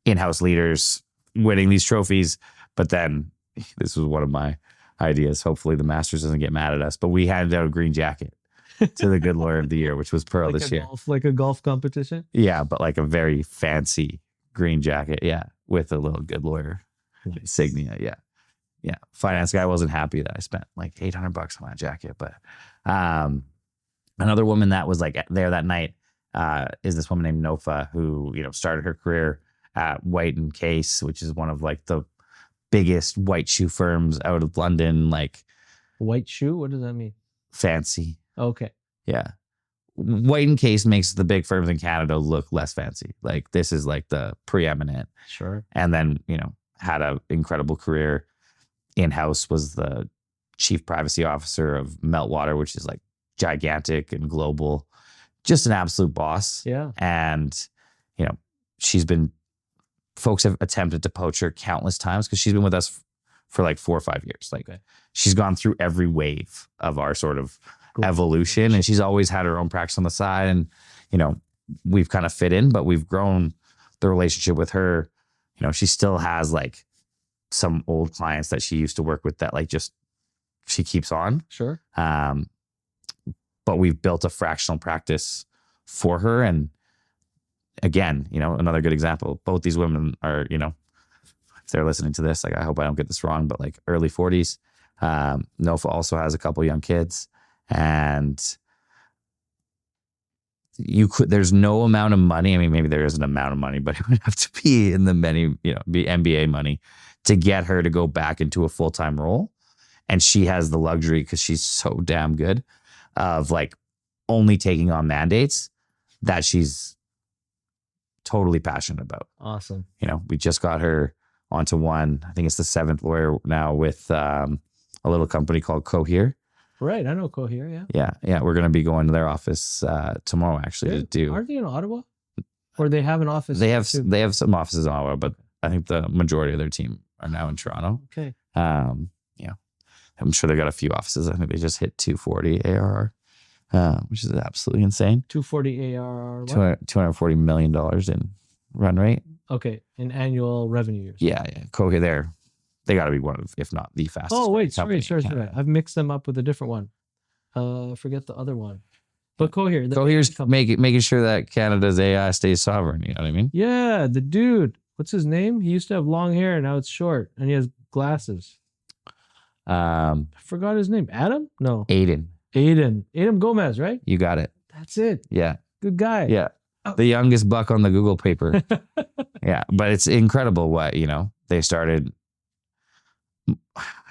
in-house leaders winning these trophies. But then this was one of my ideas. Hopefully the Masters doesn't get mad at us, but we handed out a green jacket to the Good Lawyer of the Year, which was Pearl Like this year. Like a golf competition? Yeah, but like a very fancy green jacket. Yeah, with a little Good Lawyer insignia. Yeah. Yeah. Finance guy wasn't happy that I spent like $800 on that jacket. But another woman that was like there that night is this woman named Nofa, who, started her career at White & Case, which is one of like the biggest white shoe firms out of London. Like, white shoe? What does that mean? Fancy. Okay. Yeah. White & Case makes the big firms in Canada look less fancy. Like, this is like the preeminent. Sure. And then, had an incredible career. In-house was the chief privacy officer of Meltwater, which is like gigantic and global, just an absolute boss. Yeah. And, folks have attempted to poach her countless times because she's been with us for like 4 or 5 years. Like, she's gone through every wave of our sort of evolution, and she's always had her own practice on the side. And, we've kind of fit in, but we've grown the relationship with her. She still has like some old clients that she used to work with that like just she keeps on. Sure. But we've built a fractional practice for her. And again, another good example, both these women are, if they're listening to this, like, I hope I don't get this wrong, but like early 40s. Nofa also has a couple young kids, and there's no amount of money. I mean, maybe there is an amount of money, but it would have to be in the many, be MBA money to get her to go back into a full-time role. And she has the luxury, because she's so damn good, of like only taking on mandates that she's totally passionate about. Awesome. We just got her onto one, I think it's the 7th lawyer now with a little company called Cohere. Right. I know Cohere. Yeah. Yeah. Yeah. We're going to be going to their office tomorrow, actually, to do. Aren't they in Ottawa? Or they have an office? They have some offices in Ottawa, but I think the majority of their team are now in Toronto. Okay. I'm sure they got a few offices. I think they just hit 240 ARR, which is absolutely insane. 240 ARR. $240 million in run rate. Okay. In annual revenues. Yeah. Cohere, they got to be one of, if not the fastest. Oh, wait. Sorry. I've mixed them up with a different one. Forget the other one. But Cohere. Cohere's making sure that Canada's AI stays sovereign. You know what I mean? Yeah. The dude. What's his name? He used to have long hair. Now it's short. And he has glasses. I forgot his name. Adam? No. Aiden Gomez, right? You got it. That's it. Yeah. Good guy. Yeah. The youngest buck on the Google paper. Yeah. But it's incredible what, they started.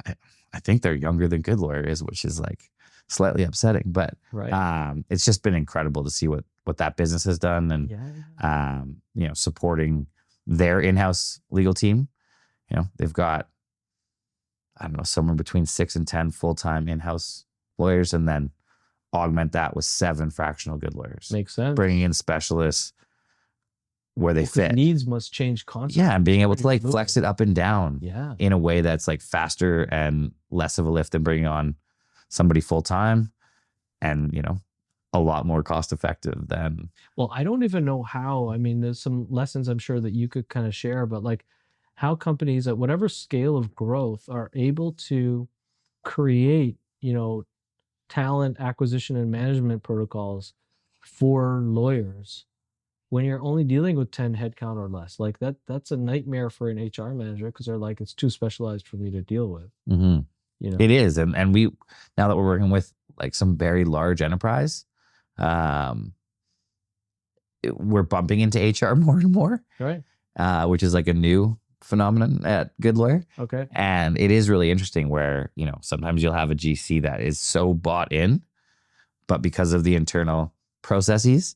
I think they're younger than Good Lawyer is, which is like slightly upsetting, but right. It's just been incredible to see what that business has done, and supporting their in-house legal team. They've got, I don't know, somewhere between 6 and 10 full-time in-house lawyers, and then augment that with 7 fractional Good Lawyers. Makes sense. Bringing in specialists where they fit. Needs must change constantly. Yeah, and being able to like flex it up and down in a way that's like faster and less of a lift than bringing on somebody full-time, and, a lot more cost effective than. Well, I don't even know how. I mean, there's some lessons I'm sure that you could kind of share, but like how companies at whatever scale of growth are able to create, talent acquisition and management protocols for lawyers when you're only dealing with 10 headcount or less, like that's a nightmare for an HR manager because they're like, it's too specialized for me to deal with. Mm-hmm. You know, It is, and we now that we're working with like some very large enterprise, we're bumping into HR more and more, right? which is like a new phenomenon at Goodlawyer. Okay. And it is really interesting where, you know, sometimes you'll have a GC that is so bought in, but because of the internal processes,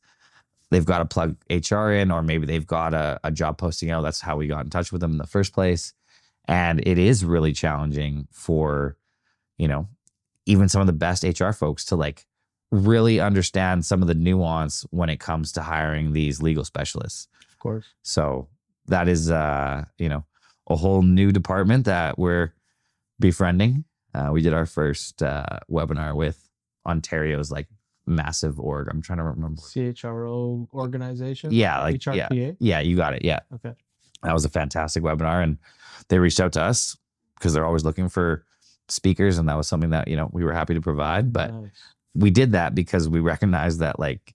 they've got to plug HR in, or maybe they've got a job posting out. That's how we got in touch with them in the first place. And it is really challenging for, you know, even some of the best HR folks to like really understand some of the nuance when it comes to hiring these legal specialists. Of course. So that is, you know, a whole new department that we're befriending. We did our first webinar with Ontario's like massive org. I'm trying to remember. CHRO organization? Yeah, like HRPA? Yeah, you got it. Yeah. Okay. That was a fantastic webinar, and they reached out to us because they're always looking for speakers, and that was something that, you know, we were happy to provide. But nice. We did that because we recognized that like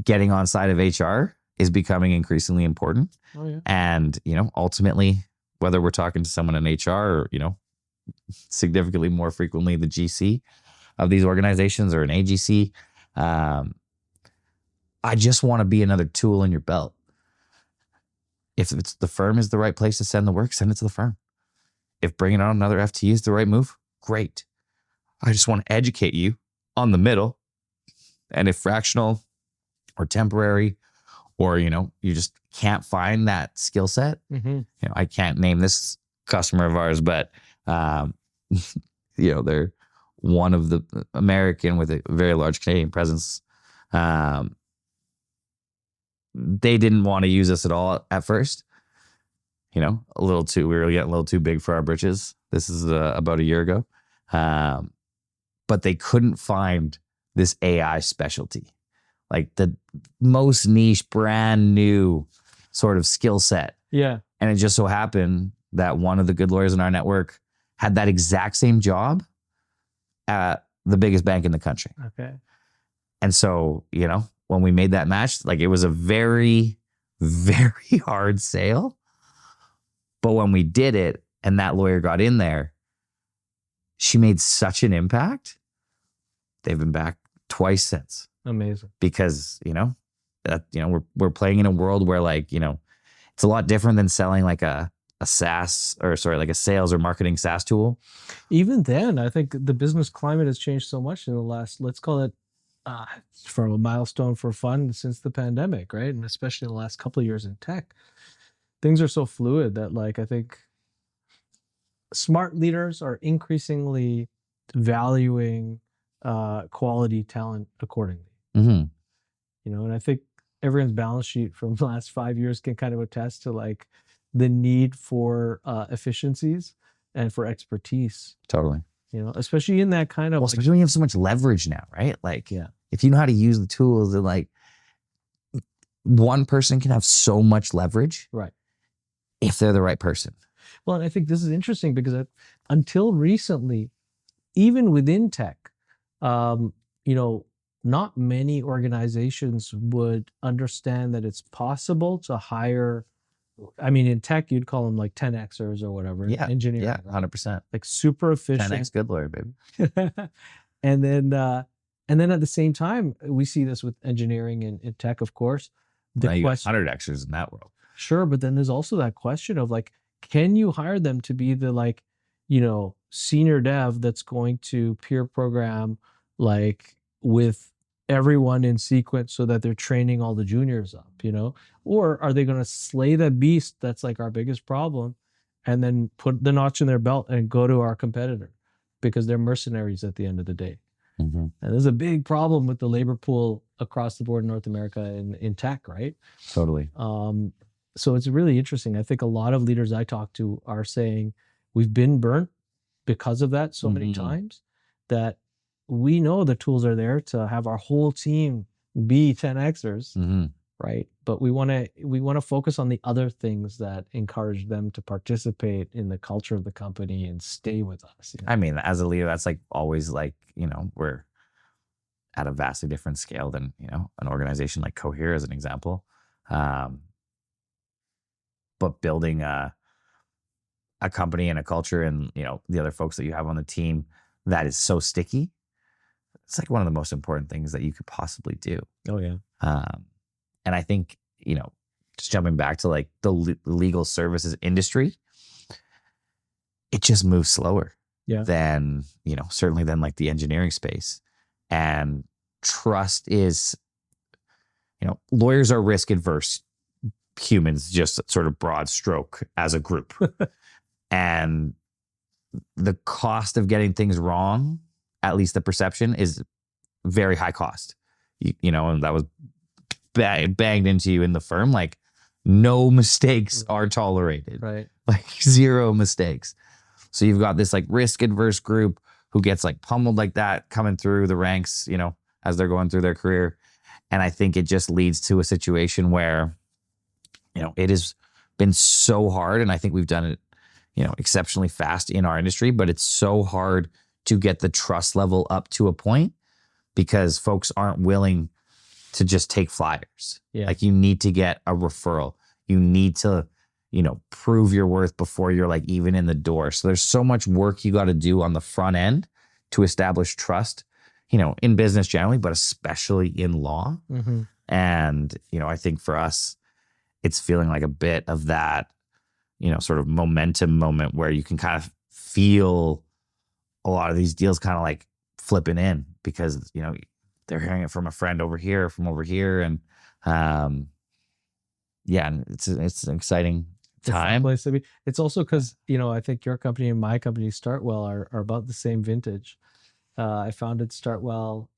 getting on side of HR is becoming increasingly important. Oh yeah. And, you know, ultimately, whether we're talking to someone in HR or, you know, significantly more frequently the GC of these organizations or an AGC, I just want to be another tool in your belt. If it's the firm is the right place to send the work, send it to the firm. If bringing on another FTE is the right move, great. I just want to educate you on the middle. And if fractional or temporary, or, you know, you just can't find that skill set, you know, I can't name this customer of ours, but, you know, they're one of the American with a very large Canadian presence. They didn't want to use us at all at first. You know, we were getting a little too big for our britches. This is about a year ago. But they couldn't find this AI specialty, like the most niche, brand new sort of skill set. Yeah. And it just so happened that one of the good lawyers in our network had that exact same job at the biggest bank in the country. Okay. And so, you know, when we made that match, like it was a very, very hard sale. But when we did it and that lawyer got in there, she made such an impact. They've been back twice since. Amazing. Because, you know, we're playing in a world where, like, you know, it's a lot different than selling like a SaaS like a sales or marketing SaaS tool. Even then, I think the business climate has changed so much in the last, let's call it from a milestone for fun since the pandemic, right? And especially in the last couple of years in tech, things are so fluid that, like, I think smart leaders are increasingly valuing quality talent accordingly. You know, and I think everyone's balance sheet from the last 5 years can kind of attest to like the need for efficiencies and for expertise. Totally. You know, especially in that kind of, well, especially when you have so much leverage now, right? Like, yeah, if you know how to use the tools, and like one person can have so much leverage, right? If they're the right person. Well, and I think this is interesting because until recently, even within tech, you know, not many organizations would understand that it's possible to hire. I mean, in tech, you'd call them like 10Xers or whatever. Yeah. Engineering. Yeah. 100%. Like super efficient. 10X good lawyer, baby. and then at the same time, we see this with engineering and in tech, of course. The question, 100Xers in that world. Sure. But then there's also that question of like, can you hire them to be the, like, you know, senior dev that's going to peer program like with everyone in sequence so that they're training all the juniors up, you know? Or are they going to slay the beast that's like our biggest problem and then put the notch in their belt and go to our competitor because they're mercenaries at the end of the day? And there's a big problem with the labor pool across the board in North America in tech, right? Totally. So it's really interesting. I think a lot of leaders I talk to are saying we've been burnt because of that so many times that we know the tools are there to have our whole team be 10Xers, right? But we want to focus on the other things that encourage them to participate in the culture of the company and stay with us. You know? I mean, as a leader, that's like always like, you know, we're at a vastly different scale than, you know, an organization like Cohere as an example. But building a company and a culture, and the other folks that you have on the team that is so sticky, it's like one of the most important things that you could possibly do. Oh yeah. And I think, just jumping back to like the legal services industry, it just moves slower than, certainly than like the engineering space. And trust is, lawyers are risk adverse humans, just sort of broad stroke as a group. And the cost of getting things wrong, at least the perception, is very high cost. And that was banged into you in the firm. Like, no mistakes are tolerated. Right. Like 0 mistakes. So you've got this like risk adverse group who gets like pummeled like that coming through the ranks, as they're going through their career. And I think it just leads to a situation where, it has been so hard. And I think we've done it, exceptionally fast in our industry, but it's so hard to get the trust level up to a point because folks aren't willing to just take flyers. Yeah. Like, you need to get a referral. You need to, prove your worth before you're like even in the door. So there's so much work you got to do on the front end to establish trust, in business generally, but especially in law. Mm-hmm. And, I think for us, it's feeling like a bit of that, sort of momentum moment where you can kind of feel a lot of these deals kind of like flipping in because, they're hearing it from a friend over here, from over here. And, and it's an exciting time. Place to be. It's also because, I think your company and my company, Startwell, are about the same vintage. I founded Startwell,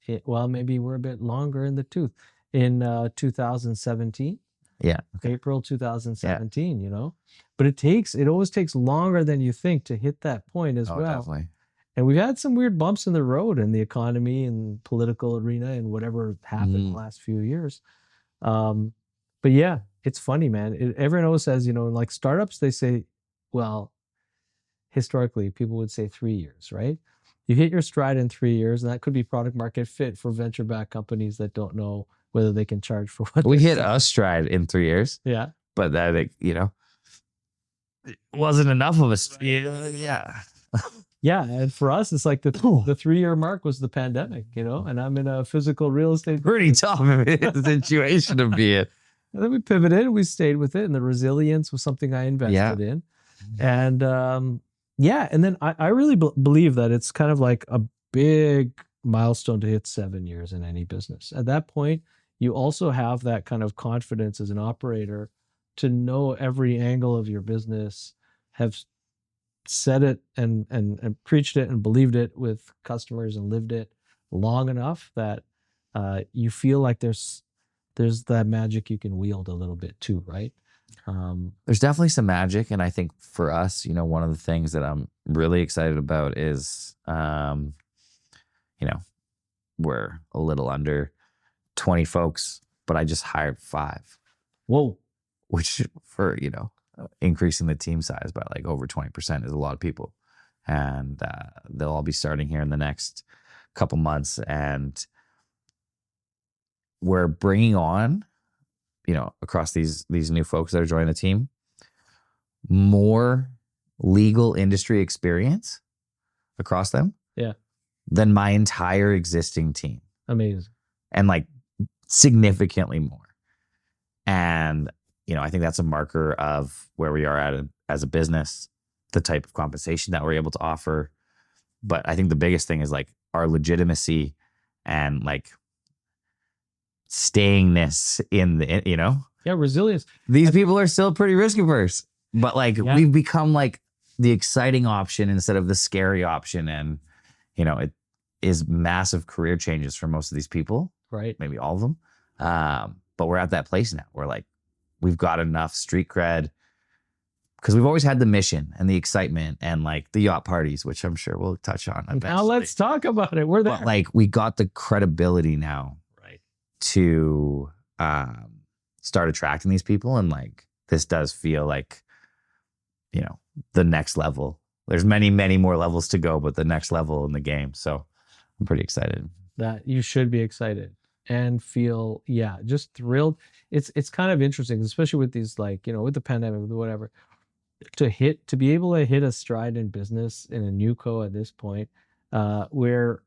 maybe we're a bit longer in the tooth, in 2017. Yeah. Okay. April 2017, but it always takes longer than you think to hit that point as well. Definitely. And we've had some weird bumps in the road in the economy and political arena and whatever happened in the last few years. But yeah, it's funny, man. Everyone always says, like startups, they say, well, historically, people would say 3 years, right? You hit your stride in 3 years, and that could be product market fit for venture-backed companies that don't know whether they can charge for what we hit a stride in 3 years. Yeah. But that, it wasn't enough of a yeah. Yeah, and for us, it's like the 3-year mark was the pandemic, and I'm in a physical real estate. Pretty tough situation to be in. And then we pivoted, we stayed with it, and the resilience was something I invested in. And and then I really believe that it's kind of like a big milestone to hit 7 years in any business. At that point, you also have that kind of confidence as an operator to know every angle of your business, have said it and preached it and believed it with customers and lived it long enough that you feel like there's that magic you can wield a little bit too, right? There's definitely some magic. And I think for us, one of the things that I'm really excited about is, we're a little under 20 folks, but I just hired 5. Whoa. Which for, increasing the team size by like over 20% is a lot of people. And they'll all be starting here in the next couple months. And we're bringing on, across these new folks that are joining the team, more legal industry experience across them than my entire existing team. Amazing. And like significantly more. And, I think that's a marker of where we are at as a business, the type of compensation that we're able to offer. But I think the biggest thing is like our legitimacy and like stayingness in the, resilience. These people are still pretty risk averse, but like we've become like the exciting option instead of the scary option. And, it is massive career changes for most of these people, right? Maybe all of them. But we're at that place now where like, we've got enough street cred because we've always had the mission and the excitement and like the yacht parties, which I'm sure we'll touch on eventually. Now let's talk about it. We're there. But like we got the credibility now, right, to start attracting these people. And like this does feel like, the next level. There's many, many more levels to go, but the next level in the game. So I'm pretty excited. That you should be excited. and feel, yeah, just thrilled. It's kind of interesting, especially with these, like, with the pandemic, with whatever, to be able to hit a stride in business in a new co at this point, where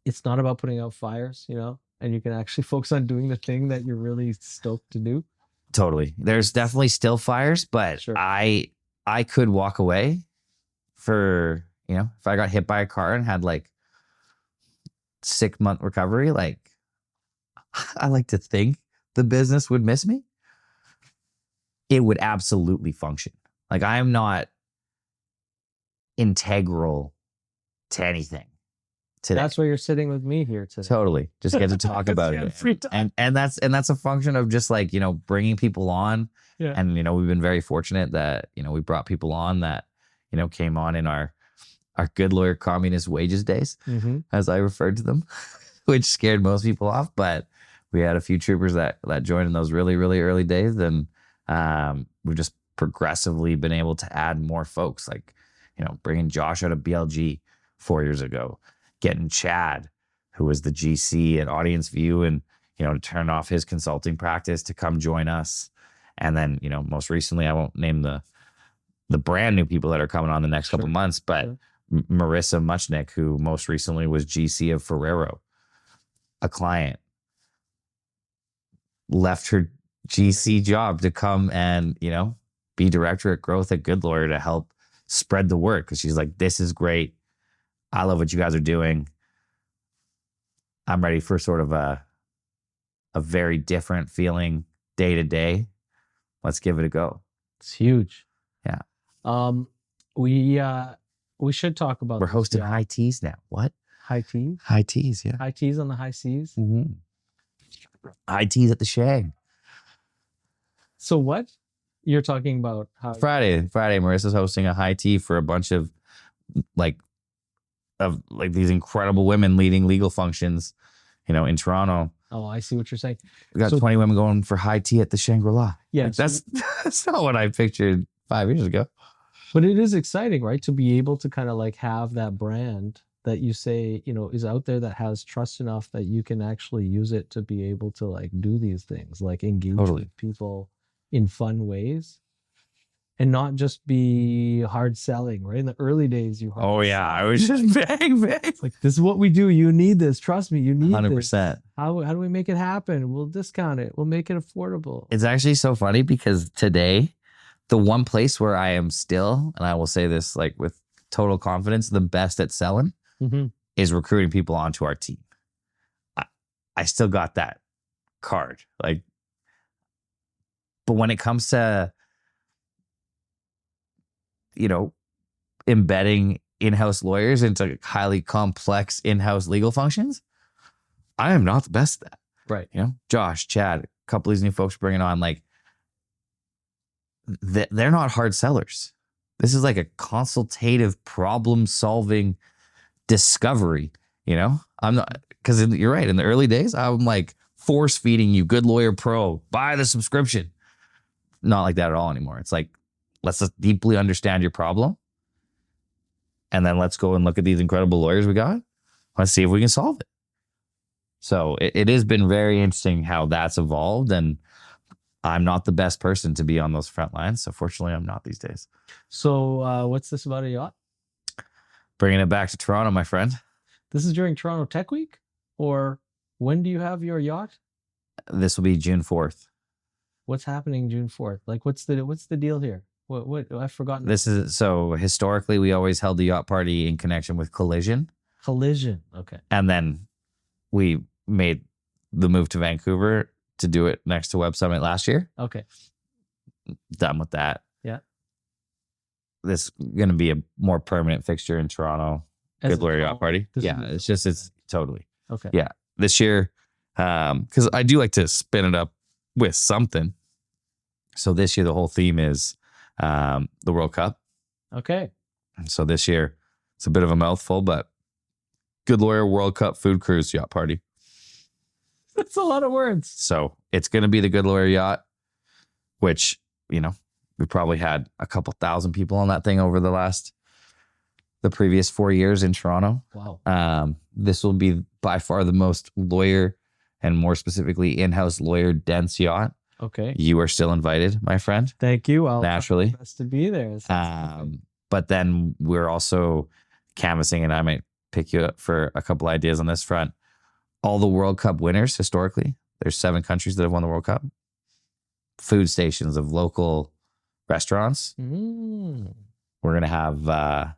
it's not about putting out fires, and you can actually focus on doing the thing that you're really stoked to do. Totally. There's definitely still fires, but Sure. I could walk away for, if I got hit by a car and had like 6-month recovery, like I like to think the business would miss me. It would absolutely function. Like I'm not integral to anything today. That's why you're sitting with me here today. Totally. Just get to talk about it. Free time. And that's a function of just like, bringing people on. Yeah. And, we've been very fortunate that, we brought people on that, came on in our good lawyer communist wages days, as I referred to them, which scared most people off. But we had a few troopers that joined in those really, really early days. And we've just progressively been able to add more folks, like, bringing Josh out of BLG 4 years ago, getting Chad, who was the GC at Audience View, and, to turn off his consulting practice to come join us. And then, most recently, I won't name the brand new people that are coming on the next couple months, but Marissa Muchnick, who most recently was GC of Ferrero, a client, left her GC job to come and, be director at growth at Goodlawyer to help spread the word. Cause she's like, this is great. I love what you guys are doing. I'm ready for sort of a very different feeling day to day. Let's give it a go. It's huge. Yeah. We should talk about. We're hosting high teas now. What? High teas? High teas, yeah. High teas on the high seas. Mm-hmm. High teas at the Shag. So what? You're talking about how Friday, Marissa's hosting a high tea for a bunch of these incredible women leading legal functions, in Toronto. Oh, I see what you're saying. We got 20 women going for high tea at the Shangri-La. Yeah. That's not what I pictured 5 years ago. But it is exciting, right? To be able to kind of like have that brand that you say, is out there, that has trust enough that you can actually use it to be able to like do these things, like engage with people in fun ways, and not just be hard selling, right? In the early days, I was just bang. It's like, this is what we do. You need this. Trust me, you need 100%. This. How do we make it happen? We'll discount it. We'll make it affordable. It's actually so funny because today, the one place where I am still, and I will say this like with total confidence, the best at selling is recruiting people onto our team. I still got that card. Like, but when it comes to, embedding in-house lawyers into highly complex in-house legal functions, I am not the best at that. Right. Josh, Chad, a couple of these new folks bringing on, like, they're not hard sellers. This is like a consultative problem-solving discovery. I'm not, because you're right. In the early days, I'm like force feeding you Good Lawyer Pro, buy the subscription. Not like that at all anymore. It's like, let's just deeply understand your problem. And then let's go and look at these incredible lawyers we got. Let's see if we can solve it. So it has been very interesting how that's evolved. And I'm not the best person to be on those front lines. So fortunately, I'm not these days. So what's this about a yacht? Bringing it back to Toronto, my friend. This is during Toronto Tech Week? Or when do you have your yacht? This will be June 4th. What's happening June 4th? Like, what's the deal here? What I've forgotten. This is, so historically, we always held the yacht party in connection with Collision. Okay. And then we made the move to Vancouver to do it next to Web Summit last year. Okay. Done with that. Yeah. This is going to be a more permanent fixture in Toronto. Good Lawyer Yacht Party. Yeah, it's totally. Okay. Yeah. This year, because I do like to spin it up with something. So this year, the whole theme is the World Cup. Okay. So this year, it's a bit of a mouthful, but Good Lawyer World Cup Food Cruise Yacht Party. That's a lot of words. So it's going to be the Good Lawyer Yacht, which, we probably had a couple thousand people on that thing over the previous 4 years in Toronto. Wow. This will be by far the most lawyer and more specifically in-house lawyer Dents Yacht. Okay. You are still invited, my friend. Thank you. I'll naturally try my best to be there. But then we're also canvassing, and I might pick you up for a couple ideas on this front. All the World Cup winners historically, there's 7 countries that have won the World Cup. Food stations of local restaurants. We're gonna have a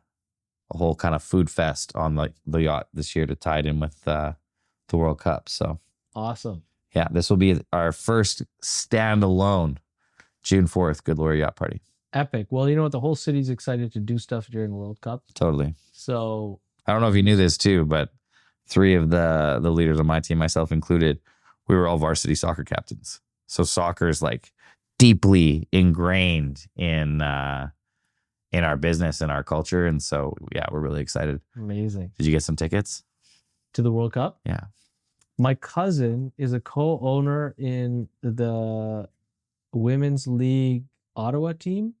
whole kind of food fest on the yacht this year to tie it in with the World Cup. So awesome. Yeah, this will be our first standalone June 4th Goodlawyer Yacht Party. Epic. Well, you know what? The whole city's excited to do stuff during the World Cup. Totally. So I don't know if you knew this too, but 3 of the leaders on my team, myself included, we were all varsity soccer captains. So soccer is like deeply ingrained in our business and our culture. And so, yeah, we're really excited. Amazing. Did you get some tickets? To the World Cup? Yeah. My cousin is a co-owner in the Women's League Ottawa team.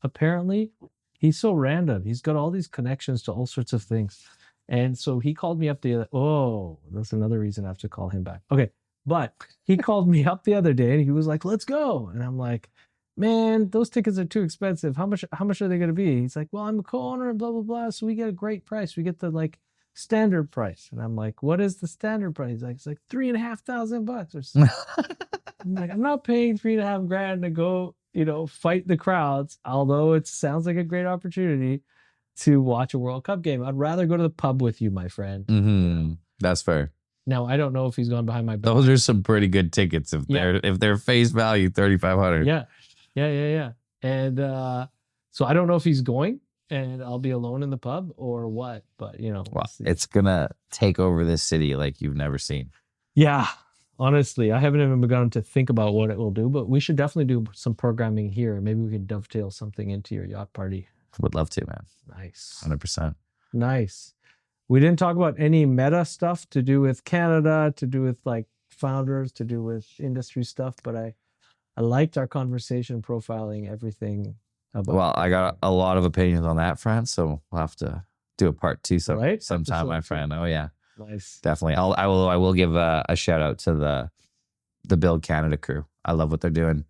Apparently. He's so random. He's got all these connections to all sorts of things. And so he called me up that's another reason I have to call him back. Okay. But he called me up the other day and he was like, let's go. And I'm like, man, those tickets are too expensive. How much are they going to be? He's like, well, I'm a co-owner and blah, blah, blah. So we get a great price. We get the standard price. And I'm like, what is the standard price? It's like $3,500 or something. I'm like, I'm not paying $3,500 to go, fight the crowds. Although it sounds like a great opportunity to watch a World Cup game. I'd rather go to the pub with you, my friend. That's fair. Now, I don't know if he's gone behind my back. Those are some pretty good tickets if they're face value $3,500. Yeah. And so I don't know if he's going and I'll be alone in the pub or what, but well, it's gonna take over this city like you've never seen. Yeah, honestly, I haven't even begun to think about what it will do, but we should definitely do some programming here. Maybe we can dovetail something into your yacht party. Would love to, man. Nice. 100%. Nice. We didn't talk about any meta stuff to do with Canada, to do with founders, to do with industry stuff, but I liked our conversation profiling everything about. Well, I got a lot of opinions on that front, so we'll have to do a part 2 sometime, my friend. Oh yeah. Nice. Definitely. I will give a shout out to the Build Canada crew. I love what they're doing.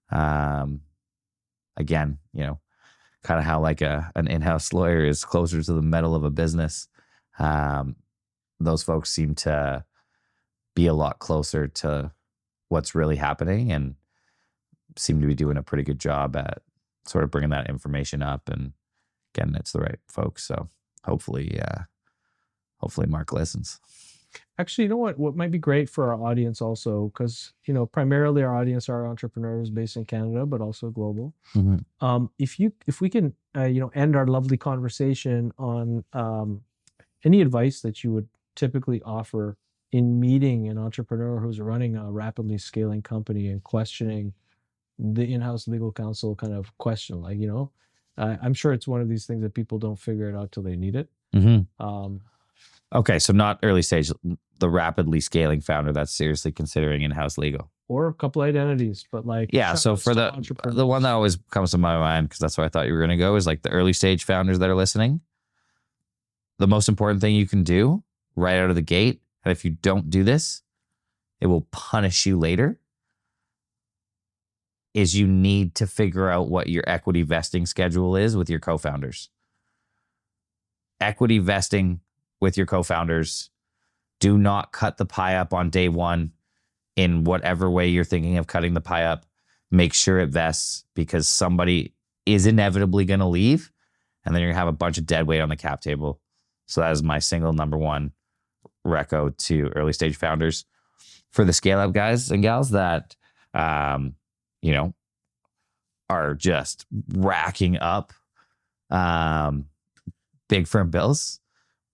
Again, kind of how an in-house lawyer is closer to the metal of a business. Those folks seem to be a lot closer to what's really happening and seem to be doing a pretty good job at sort of bringing that information up. And again, it's the right folks. So hopefully Mark listens. Actually, you know what might be great for our audience also, because primarily our audience are entrepreneurs based in Canada, but also global. If we can end our lovely conversation on any advice that you would typically offer in meeting an entrepreneur who's running a rapidly scaling company and questioning the in-house legal counsel kind of question, I'm sure it's one of these things that people don't figure it out till they need it. Okay, so not early stage, the rapidly scaling founder that's seriously considering in-house legal. Or a couple identities, but so for the one that always comes to my mind, because that's where I thought you were going to go, is the early stage founders that are listening. The most important thing you can do right out of the gate, and if you don't do this, it will punish you later, is you need to figure out what your equity vesting schedule is with your co-founders. Equity vesting with your co-founders. Do not cut the pie up on day one in whatever way you're thinking of cutting the pie up. Make sure it vests, because somebody is inevitably going to leave, and then you're going to have a bunch of dead weight on the cap table. So that is my single number one reco to early stage founders. For the scale up guys and gals that, are just racking up big firm bills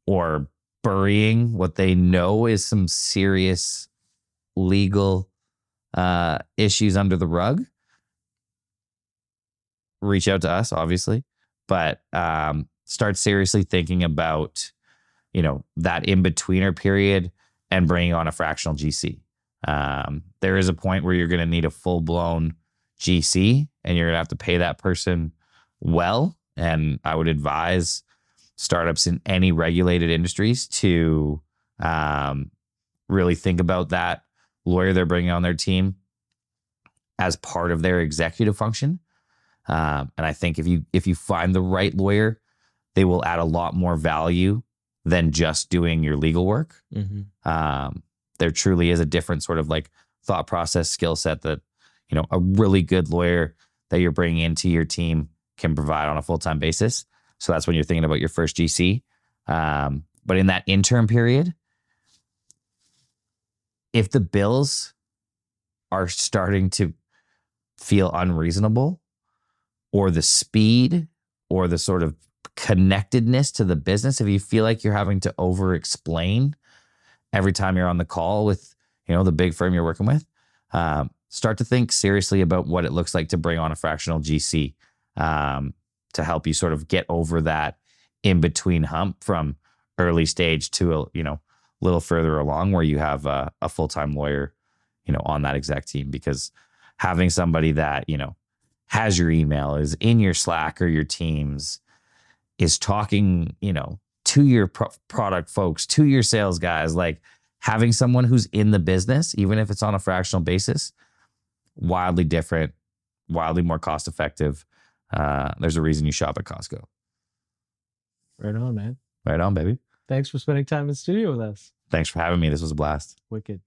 or burying what they know is some serious legal issues under the rug, reach out to us, obviously, but start seriously thinking about, that in-betweener period and bringing on a fractional GC. There is a point where you're going to need a full-blown GC, and you're going to have to pay that person well. And I would advise startups in any regulated industries to really think about that lawyer they're bringing on their team as part of their executive function. And I think if you find the right lawyer, they will add a lot more value than just doing your legal work. There truly is a different sort of like thought process, skill set that, you know, a really good lawyer that you're bringing into your team can provide on a full-time basis. So that's when you're thinking about your first GC. But in that interim period, if the bills are starting to feel unreasonable, or the speed or the sort of connectedness to the business, if you feel like you're having to over explain every time you're on the call with, you know, the big firm you're working with, start to think seriously about what it looks like to bring on a fractional GC to help you sort of get over that in between hump from early stage to a, you know, little further along where you have a full-time lawyer, you know, on that exec team. Because having somebody that, you know, has your email, is in your Slack or your Teams, is talking, you know, to your product folks, to your sales guys, like having someone who's in the business, even if it's on a fractional basis, wildly different, wildly more cost effective. There's a reason you shop at Costco. Right on, man. Right on, baby. Thanks for spending time in the studio with us. Thanks for having me. This was a blast. Wicked.